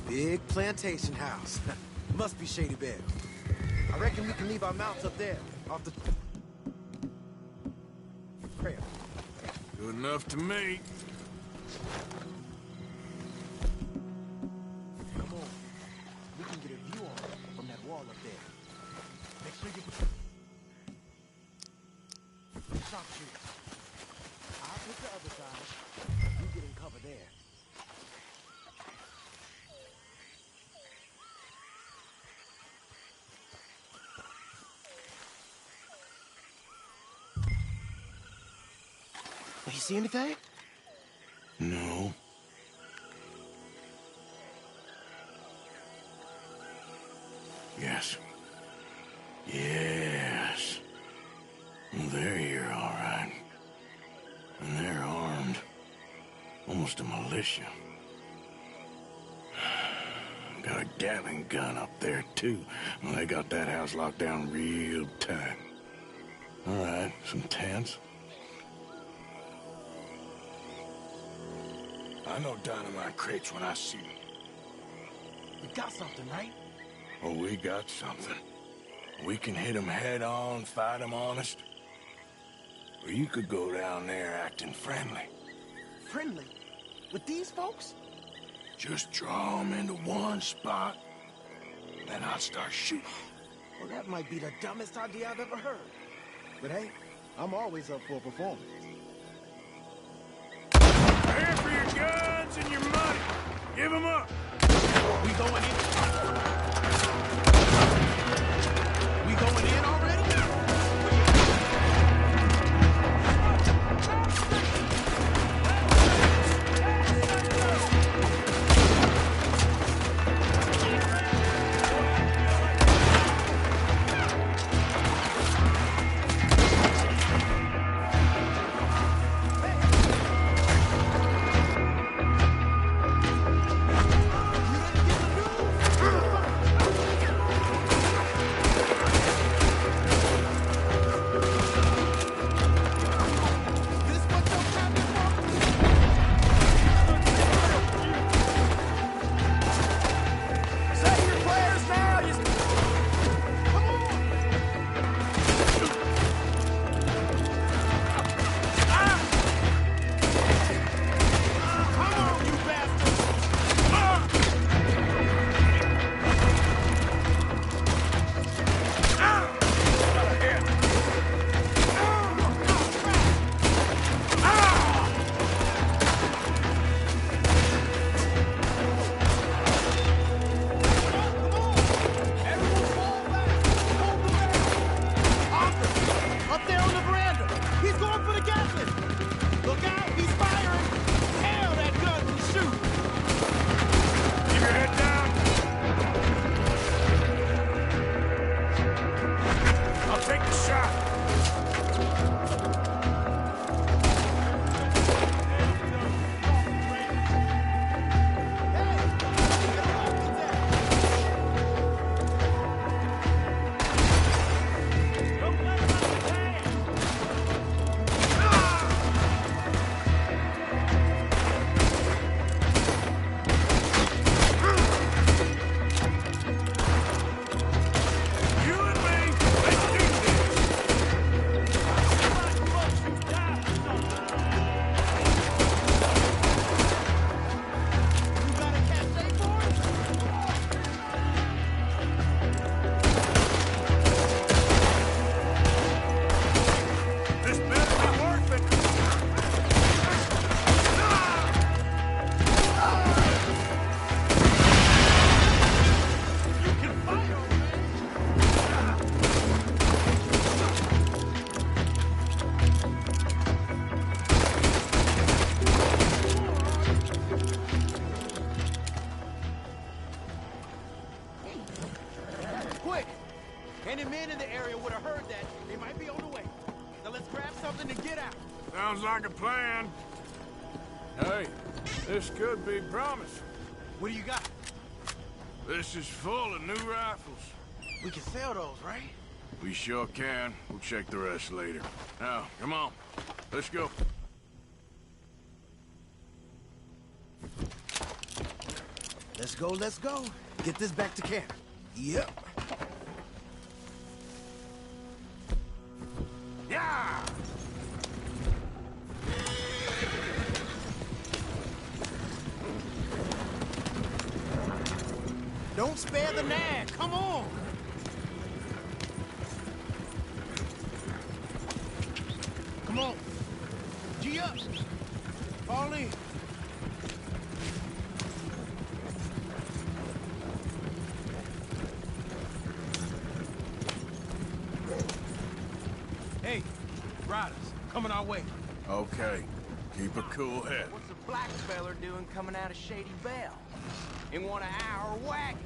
J: big plantation house. Must be Shady Belle. I reckon we can leave our mounts up there, off the trail.
A: Good enough to me.
J: Come on. We can get a view on it from that wall up there. Make sure you... Sharpshooter. I'll pick the other side. You get in cover there. You see anything?
A: No. Yes. Yes. They're here, all right. And they're armed. Almost a militia. Got a Gatling gun up there, too. Well, they got that house locked down real tight. All right, some tents. I know dynamite crates when I see them.
J: We got something, right?
A: Oh, we got something. We can hit them head on, fight them honest. Or you could go down there acting friendly.
J: Friendly? With these folks?
A: Just draw them into one spot, then I'll start shooting.
J: Well, that might be the dumbest idea I've ever heard. But hey, I'm always up for a performance.
A: Here for your guns and your money. Give them up.
J: We going in. We going in already? Any men in the area would have heard that. They might be on the way. Now let's grab something and get out.
A: Sounds like a plan. Hey, this could be promising.
J: What do you got?
A: This is full of new rifles.
J: We can sell those, right?
A: We sure can. We'll check the rest later. Now, come on. Let's go.
J: Let's go, let's go. Get this back to camp. Yep.
A: Yeah!
J: Don't spare the nag. Come on. Come on. G up. Fall in. Hey, riders, coming our way.
A: Okay. Keep a cool head.
P: What's a black feller doing coming out of Shady Belle? In one of our wagons?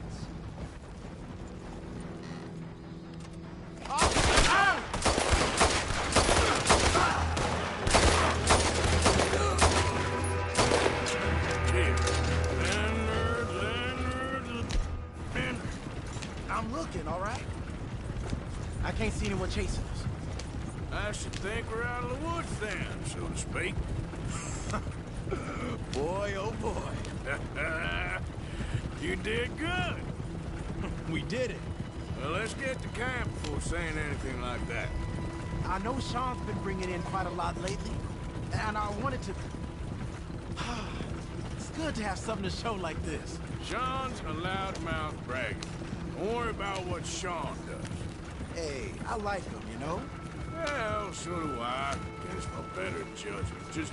J: I'm looking, all right? I can't see anyone chasing us.
A: I should think we're out of the woods then, so to speak.
J: Boy, oh boy.
A: You did good.
J: We did it.
A: Well, let's get to camp before saying anything like that.
J: I know Sean's been bringing in quite a lot lately, and I wanted to... It's good to have something to show like this.
A: Sean's a loudmouth bragger. Don't worry about what Sean does.
J: Hey, I like him, you know?
A: Well, so do I. Guess no better judgment. Just,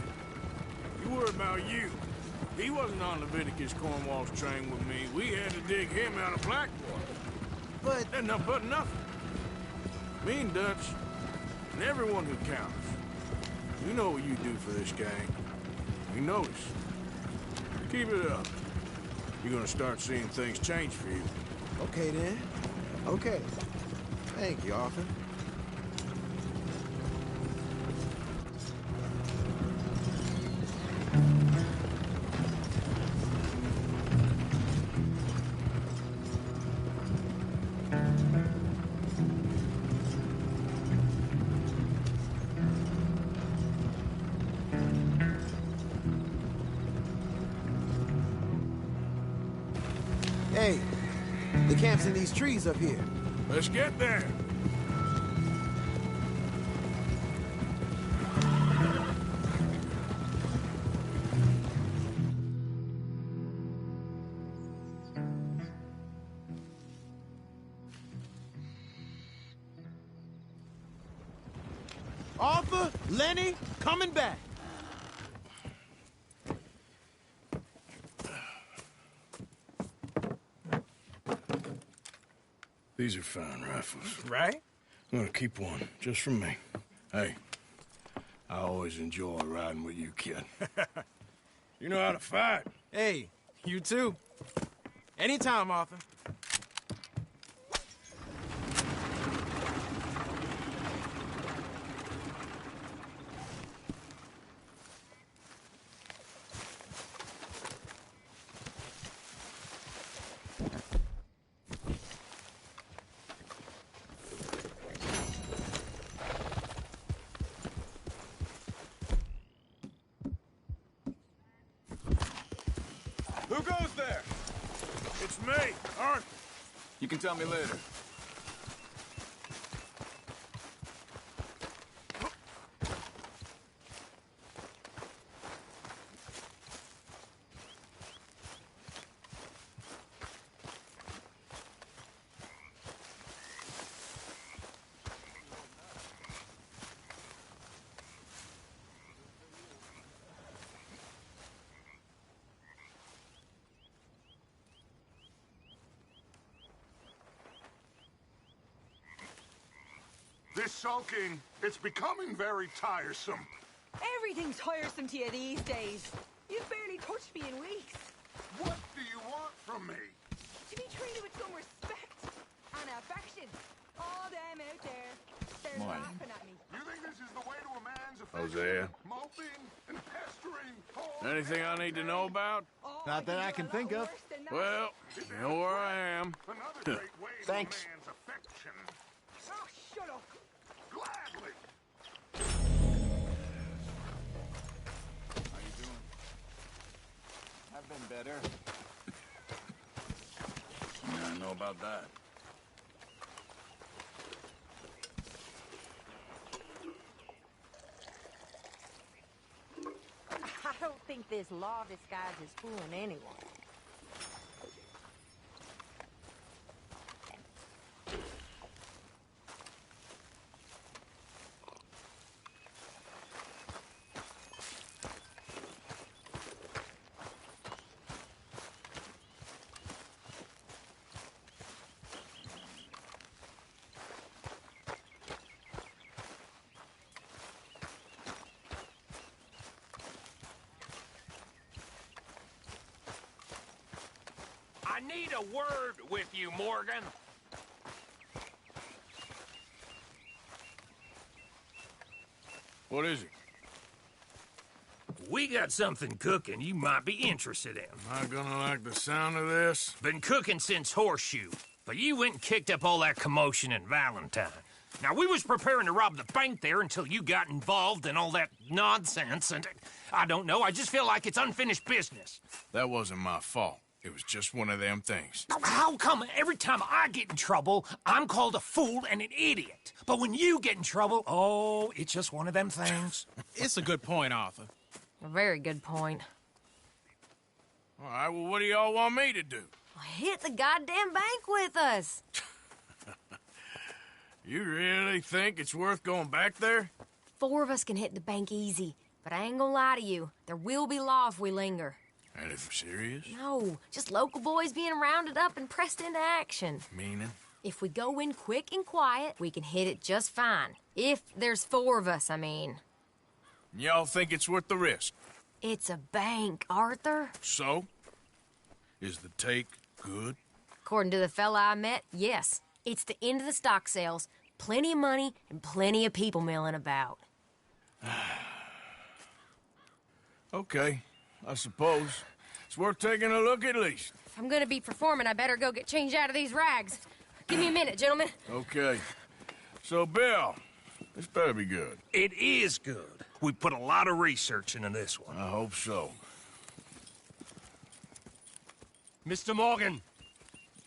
A: you worry about you. He wasn't on Leviticus Cornwall's train with me. We had to dig him out of Blackwater.
J: But...
A: Enough but nothing. Me and Dutch, and everyone who counts. You know what you do for this gang. We notice. Keep it up. You're gonna start seeing things change for you.
J: Okay, then. Okay. Thank you, Arthur. Hey, the camp's in these trees up here.
A: Let's get there.
J: Arthur, Lenny, coming back.
A: These are fine rifles.
J: Right?
A: I'm gonna keep one, just for me. Hey, I always enjoy riding with you, kid. You know how to fight.
J: Hey, you too. Anytime, Arthur.
A: Who goes there? It's me, Arthur.
U: You can tell me later.
B: This sulking, it's becoming very tiresome.
R: Everything's tiresome to you these days. You've barely touched me in weeks.
B: What do you want from me?
R: To be treated with some respect and affection. Oh,
A: Hosea. Anything I need to know about?
H: Not that I can think of.
A: Well, you know where I am.
H: Thanks.
E: Oh, shut up.
G: Gladly.
U: How you doing? I've been better.
A: Yeah, I know about that.
F: I don't think this law disguise is fooling anyone.
V: I need a word with you, Morgan.
A: What is it?
V: We got something cooking you might be interested in.
A: Am I gonna like the sound of this?
V: Been cooking since Horseshoe, but you went and kicked up all that commotion in Valentine. Now, we was preparing to rob the bank there until you got involved in all that nonsense, and I don't know, I just feel like it's unfinished business.
A: That wasn't my fault. It was just one of them things.
V: How come every time I get in trouble, I'm called a fool and an idiot? But when you get in trouble, oh, it's just one of them things.
I: It's a good point, Arthur.
F: A very good point.
A: All right, well, what do y'all want me to do?
F: Hit the goddamn bank with us.
A: You really think it's worth going back there?
F: 4 of us can hit the bank easy, but I ain't gonna lie to you. There will be law if we linger.
A: Anything serious?
F: No, just local boys being rounded up and pressed into action.
A: Meaning?
F: If we go in quick and quiet, we can hit it just fine. If there's 4 of us, I mean.
A: Y'all think it's worth the risk?
F: It's a bank, Arthur.
A: So? Is the take good?
F: According to the fella I met, yes. It's the end of the stock sales. Plenty of money and plenty of people milling about.
A: Okay, I suppose. It's worth taking a look at least.
F: If I'm gonna be performing, I better go get changed out of these rags. Give me a minute, gentlemen.
A: Okay. So, Bill, this better be good.
V: It is good. We put a lot of research into this one.
A: I hope so.
W: Mr. Morgan.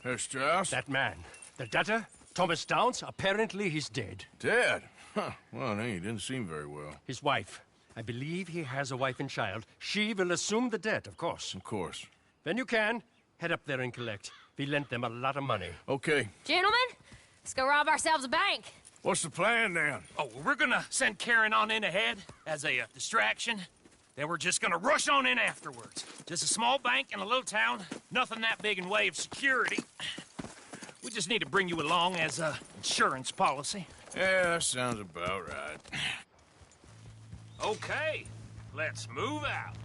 A: Herr Strauss?
W: That man. The debtor, Thomas Downs, apparently he's dead.
A: Dead? Huh. Well, he didn't seem very well.
W: His wife. I believe he has a wife and child. She will assume the debt, of course.
A: Of course.
W: When you can, head up there and collect. We lent them a lot of money.
A: Okay.
F: Gentlemen, let's go rob ourselves a bank.
A: What's the plan, then?
V: Oh, we're gonna send Karen on in ahead as a distraction. Then we're just gonna rush on in afterwards. Just a small bank in a little town. Nothing that big in way of security. We just need to bring you along as a insurance policy.
A: Yeah, that sounds about right.
V: Okay, let's move out.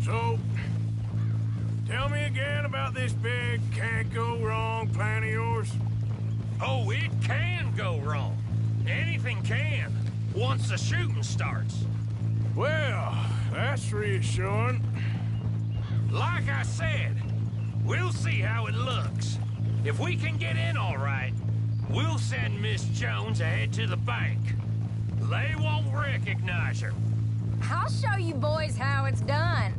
A: So, tell me again about this big can't-go-wrong plan of yours.
V: Oh, it can go wrong. Anything can, once the shooting starts.
A: Well, that's reassuring.
V: Like I said, we'll see how it looks. If we can get in all right, we'll send Miss Jones ahead to the bank. They won't recognize her.
F: I'll show you boys how it's done.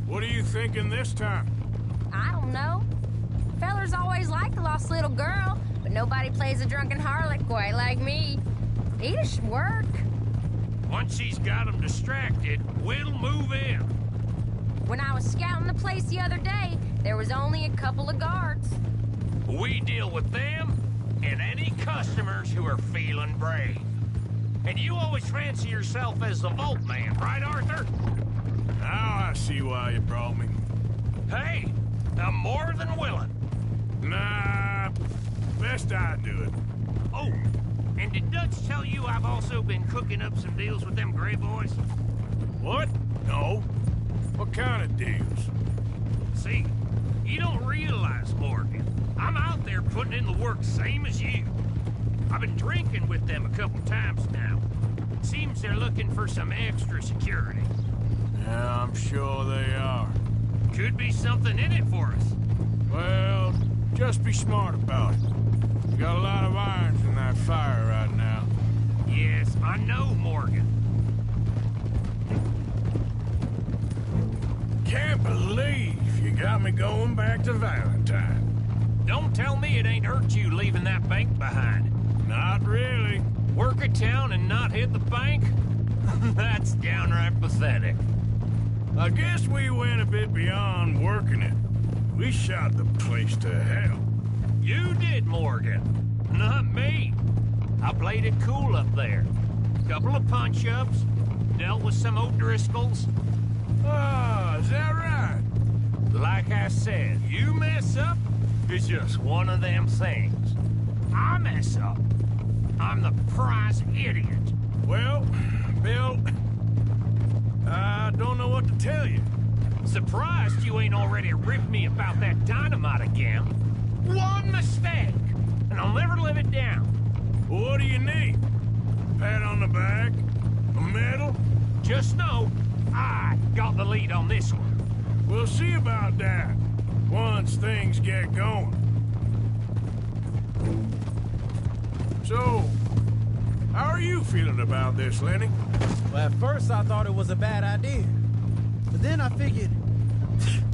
A: What are you thinking this time?
F: I don't know. Fellers always like a lost little girl, but nobody plays a drunken harlot quite like me. It should work.
V: Once she's got them distracted, we'll move in.
F: When I was scouting the place the other day, there was only a couple of guards.
V: We deal with them and any customers who are feeling brave. And you always fancy yourself as the vault man, right, Arthur?
A: Now I see why you brought me.
V: Hey, I'm more than willing.
A: Nah, best I do it.
V: Oh, and did Dutch tell you I've also been cooking up some deals with them Gray Boys?
A: What? No? What kind of deals?
V: See, you don't realize, Morgan. I'm out there putting in the work same as you. I've been drinking with them a couple times now. Seems they're looking for some extra security.
A: Yeah, I'm sure they are.
V: Could be something in it for us.
A: Well, just be smart about it. You got a lot of irons in that fire right now.
V: Yes, I know, Morgan.
A: Can't believe you got me going back to Valentine.
V: Don't tell me it ain't hurt you leaving that bank behind.
A: Not really.
V: Work a town and not hit the bank? That's downright pathetic.
A: I guess we went a bit beyond working it. We shot the place to hell.
V: You did, Morgan. Not me. I played it cool up there. Couple of punch-ups, dealt with some O'Driscolls.
A: Ah, is that right?
V: Like I said, you mess up, it's just one of them things. I mess up, I'm the prize idiot.
A: Well, Bill, I don't know what to tell you.
V: Surprised you ain't already ripped me about that dynamite again. One mistake, and I'll never live it down.
A: What do you need? Pat on the back? A medal?
V: Just know, I got the lead on this one.
A: We'll see about that once things get going. So, how are you feeling about this, Lenny?
L: Well, at first I thought it was a bad idea. But then I figured,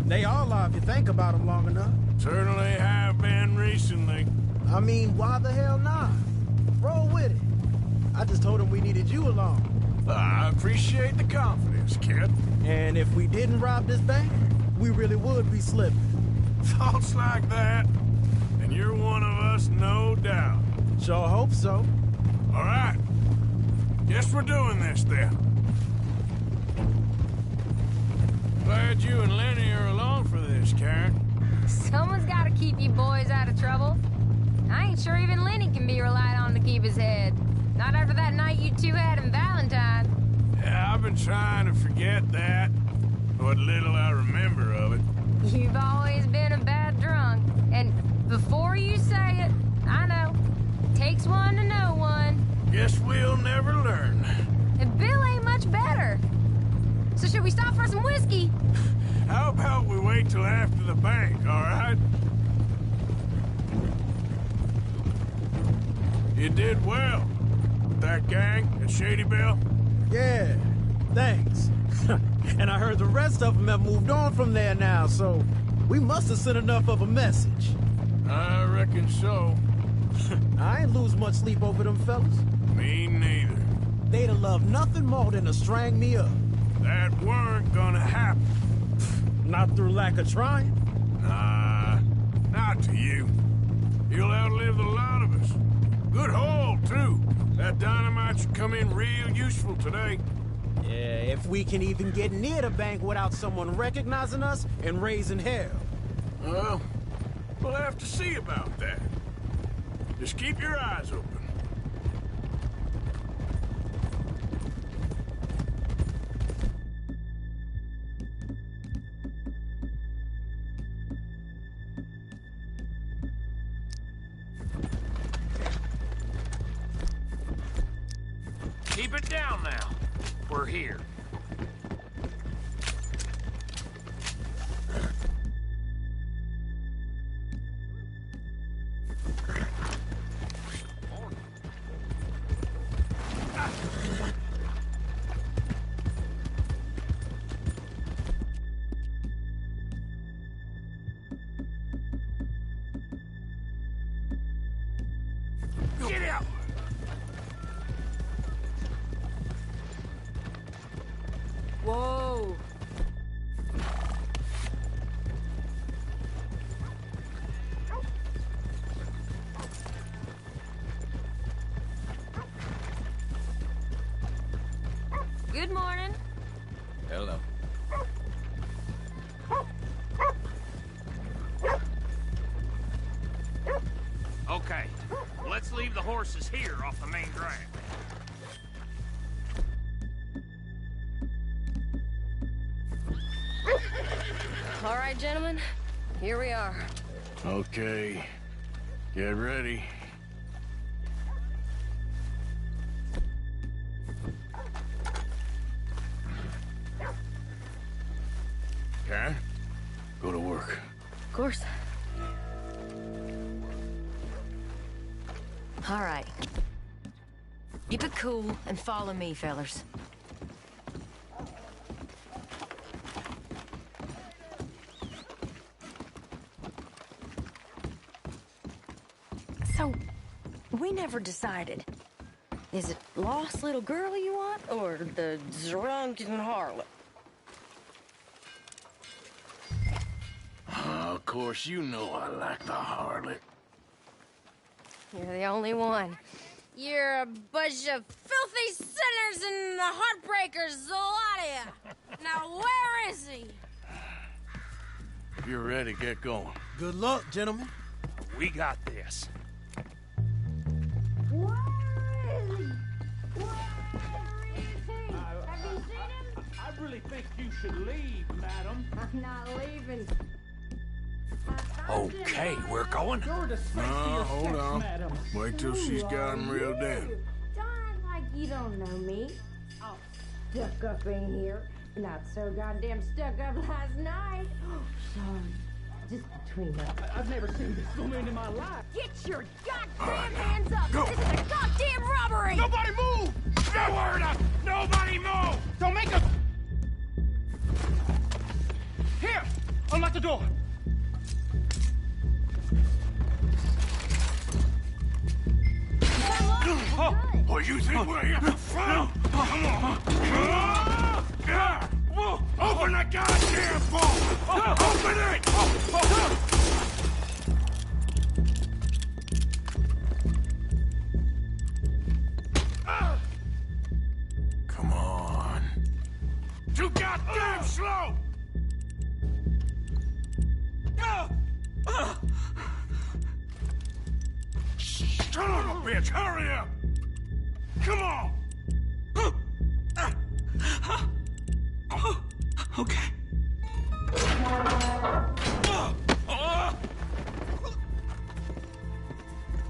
L: they all are if you think about them long enough.
A: Certainly have been recently.
L: I mean, why the hell not? Roll with it. I just told him we needed you along.
A: I appreciate the confidence, kid.
L: And if we didn't rob this bank, we really would be slipping.
A: Thoughts like that, and you're one of us, no doubt.
L: Sure hope so.
A: All right. Guess we're doing this, then. Glad you and Lenny are along for this, Karen.
F: Someone's got to keep you boys out of trouble. I ain't sure even Lenny can be relied on to keep his head. Not after that night you two had in Valentine.
A: Yeah, I've been trying to forget that. What little I remember of it.
F: You've always been a bad drunk. And before you say it, I know. Takes one to know one.
A: Guess we'll never learn.
F: And Bill ain't much better. So should we stop for some whiskey?
A: How about we wait till after the bank, all right? You did well. That gang at Shady Belle?
L: Yeah, thanks. And I heard the rest of them have moved on from there now, so we must have sent enough of a message.
A: I reckon so.
L: I ain't lose much sleep over them fellas.
A: Me neither.
L: They'd have loved nothing more than to strang me up.
A: That weren't gonna happen.
L: Not through lack of trying.
A: Nah, not to you. You'll outlive the lot of us. Good haul, too. That dynamite should come in real useful today.
L: Yeah, if we can even get near the bank without someone recognizing us and raising hell.
A: Well, we'll have to see about that. Just keep your eyes open.
V: Keep it down now. We're here. Get out!
F: Whoa. Good morning.
U: Hello.
V: Okay, let's leave the horses here off the main drag.
F: All right, gentlemen. Here we are.
A: Okay. Get ready. Karen, go to work.
F: Of course. All right. Keep it cool and follow me, fellers. So, we never decided. Is it lost little girl you want, or the drunken harlot?
A: Of course, you know I like the harlot.
F: You're the only one. You're a bunch of filthy sinners and the heartbreakers, a lot of you. Now, where is he?
A: If you're ready, get going.
L: Good luck, gentlemen.
V: We got this.
F: Where is he? Where is he? Have you seen him?
M: I really think you should leave, madam.
F: I'm not leaving.
V: Okay, we're going.
A: Hold on. Wait till she's got him reeled in.
F: Don't act like you don't know me. Oh, stuck up in here. Not so goddamn stuck up last night. Oh, sorry. Just between us.
M: I've never seen this woman in my life.
F: Get your goddamn hands up! Go. This is a goddamn robbery!
M: Nobody move! No word up! Nobody move! Don't make a... Here! Unlock the door!
A: Oh, you think we're here for fun? Come on. Open the goddamn vault! Open it! Come on. Too goddamn slow! Son of a bitch, hurry up! Come on!
C: Okay.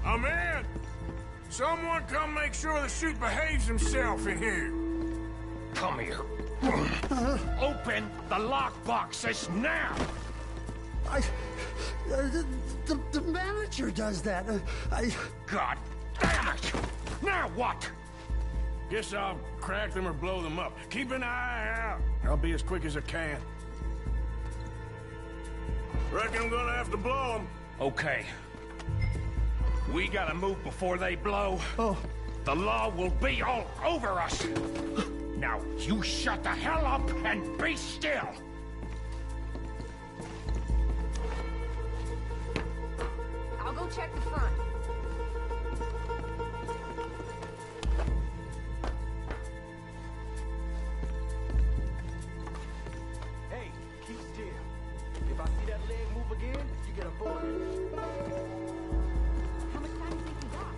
A: I'm in! Someone come make sure the chute behaves himself in here.
V: Come here. Open the lockboxes now!
T: The manager does that.
V: God damn it! Now what?
A: Guess I'll crack them or blow them up. Keep an eye out. I'll be as quick as I can. Reckon I'm gonna have to blow them.
V: Okay. We gotta move before they blow.
T: Oh.
V: The law will be all over us. Now, you shut the hell up and be still.
F: I'll go check the front.
D: Hey, keep still. If I see that leg move again, you get aborted.
F: How much time do you think you got?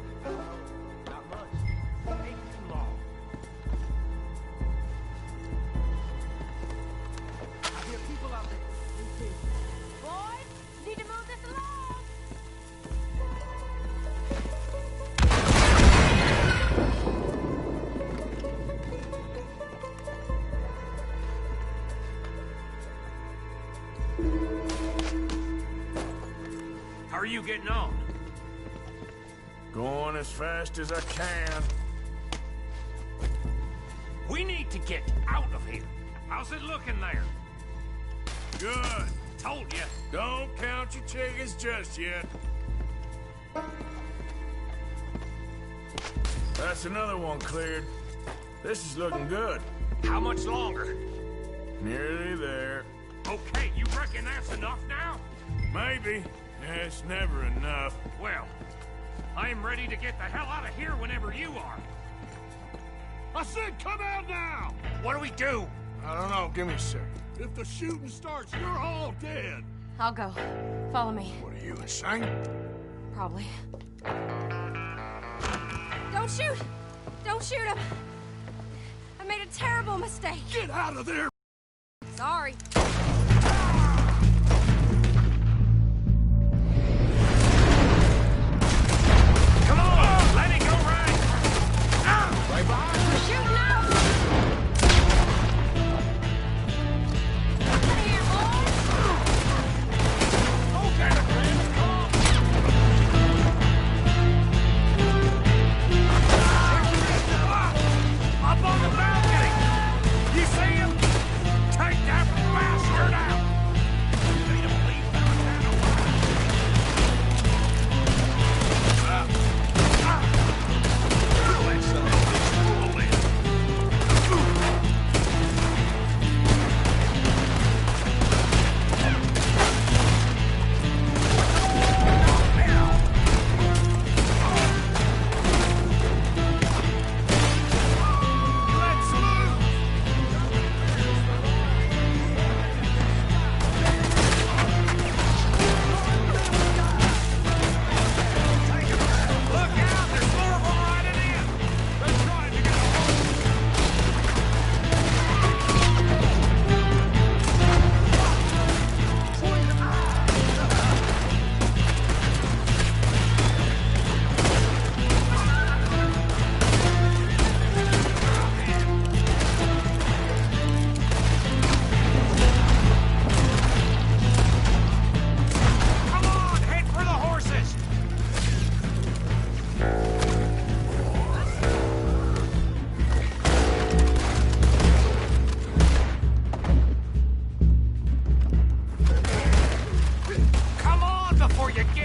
D: Not much. Ain't too long. I hear people out there.
F: Boys, you need to move this along.
V: How are you getting on?
A: Going as fast as I can.
V: We need to get out of here. How's it looking there?
A: Good.
V: Told you.
A: Don't count your chickens just yet. That's another one cleared. This is looking good.
V: How much longer?
A: Nearly there.
V: Okay, you reckon that's enough now?
A: Maybe. It's never enough.
V: Well, I'm ready to get the hell out of here whenever you are.
A: I said come out now!
V: What do we do?
A: I don't know. Give me a sec.
B: If the shooting starts, you're all dead.
F: I'll go. Follow me.
A: What are you, insane?
F: Probably. Don't shoot! Don't shoot him! I made a terrible mistake.
A: Get out of there!
F: Sorry.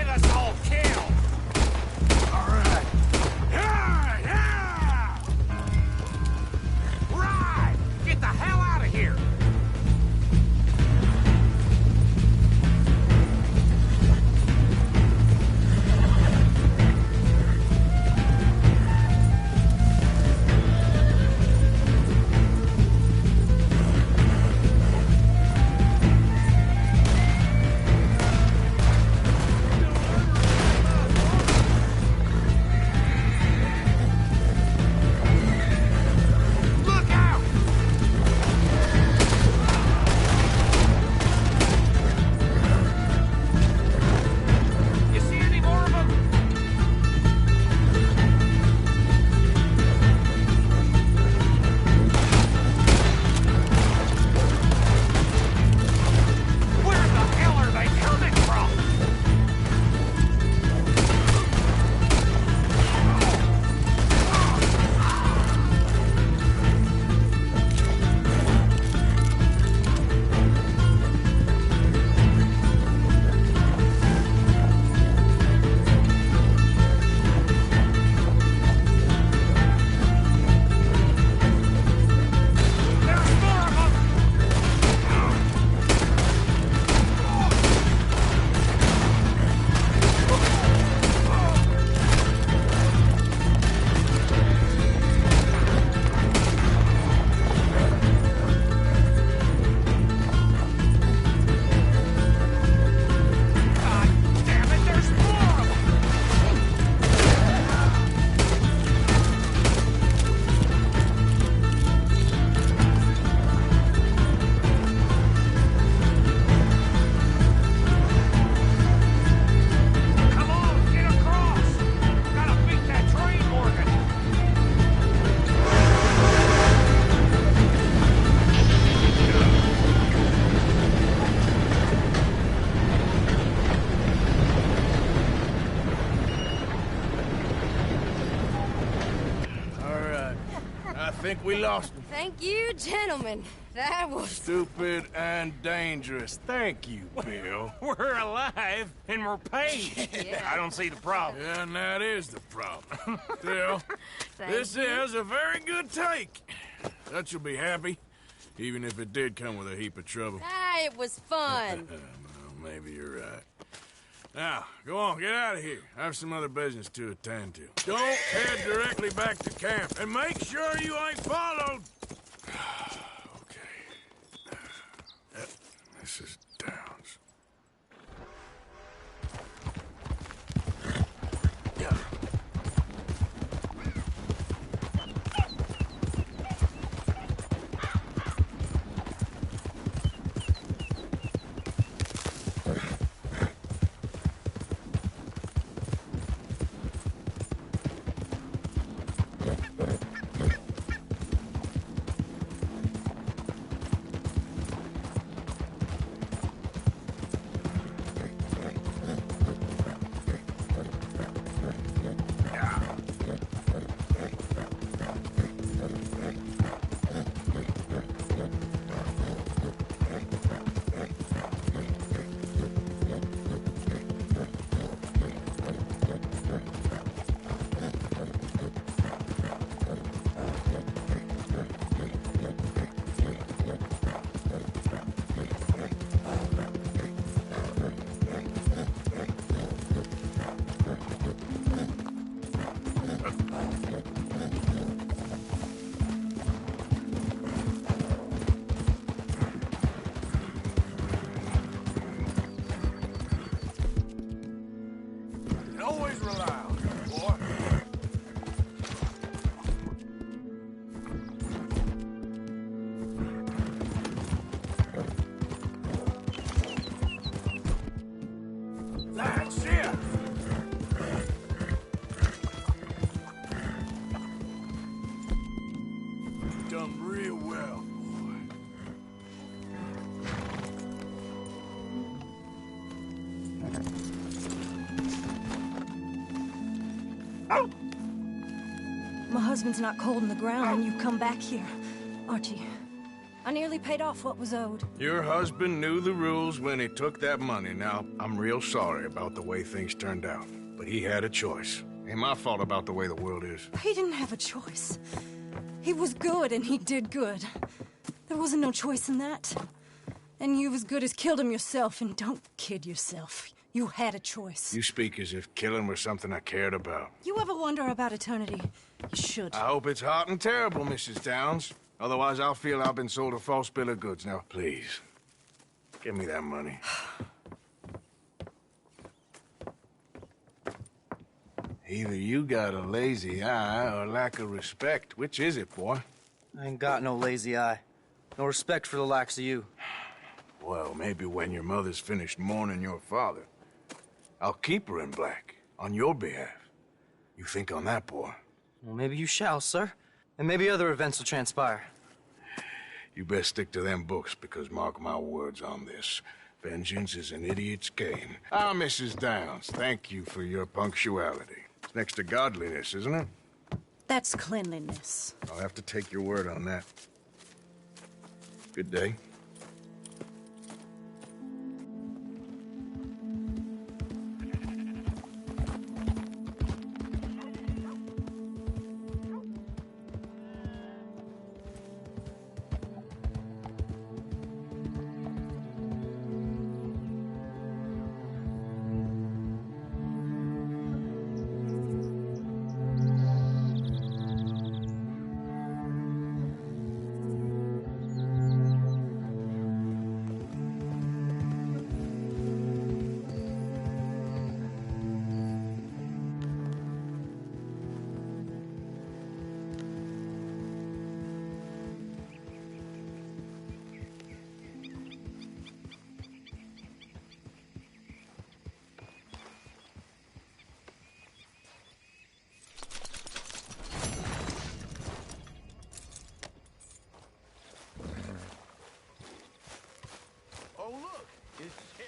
V: us all killed!
A: All right.
V: Yeah, yeah! Right! Get the hell out of here!
A: I think we lost him.
F: Thank you, gentlemen. That was...
A: Stupid and dangerous. Thank you, Bill.
V: We're alive, and we're paid.
F: Yeah.
V: I don't see the problem.
A: Yeah, and that is the problem. Still, this
F: you.
A: is a very good take. That you'll be happy, even if it did come with a heap of trouble.
F: Ah, it was fun.
A: Well, maybe you're right. Now, go on, get out of here. I have some other business to attend to. Don't head directly back to camp, and make sure you ain't followed. Okay. This is Downs. Yeah. Always rely on me, boy. That's it. You've done real well, boy.
R: My husband's not cold in the ground when you come back here, Archie.
K: I nearly paid off what was owed.
A: Your husband knew the rules when he took that money. Now, I'm real sorry about the way things turned out. But he had a choice. Ain't my fault about the way the world is.
K: He didn't have a choice. He was good and he did good. There wasn't no choice in that. And you as good as killed him yourself, and don't kid yourself. You had a choice.
A: You speak as if killing was something I cared about.
K: You ever wonder about eternity? You should.
A: I hope it's hot and terrible, Mrs. Downs. Otherwise, I'll feel I've been sold a false bill of goods. Now, please, give me that money. Either you got a lazy eye or lack of respect. Which is it, boy?
N: I ain't got no lazy eye. No respect for the likes of you.
A: Well, maybe when your mother's finished mourning your father, I'll keep her in black, on your behalf. You think on that, boy?
N: Well, maybe you shall, sir. And maybe other events will transpire.
A: You best stick to them books, because mark my words on this. Vengeance is an idiot's game. Ah, Mrs. Downs, thank you for your punctuality. It's next to godliness, isn't it?
K: That's cleanliness.
A: I'll have to take your word on that. Good day.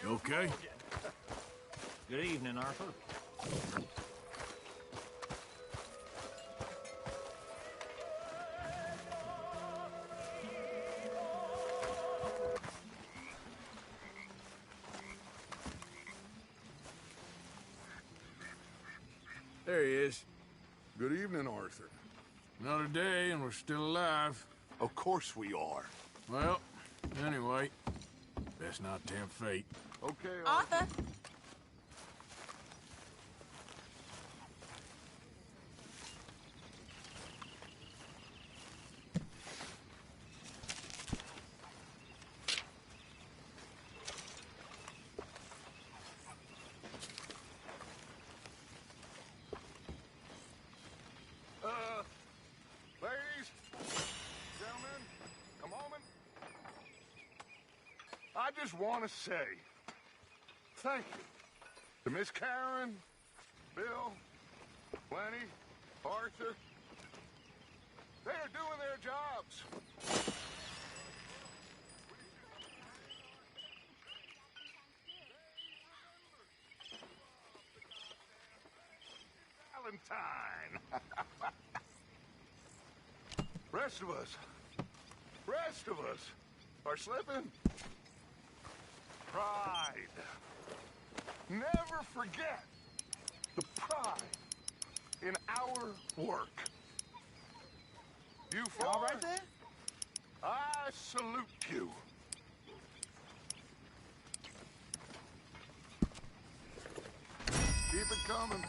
A: You okay?
V: Good evening, Arthur.
A: There he is.
B: Good evening, Arthur.
A: Another day and we're still alive.
B: Of course we are.
A: Well, anyway, best not tempt fate.
B: Okay,
P: Arthur.
B: Ladies, gentlemen, a moment. I just want to say thank you to Miss Karen, Bill, Lenny, Arthur. They are doing their jobs. Valentine. Rest of us are slipping. Pride. Never forget the pride in our work. You four, all right there? I salute you. Keep it coming.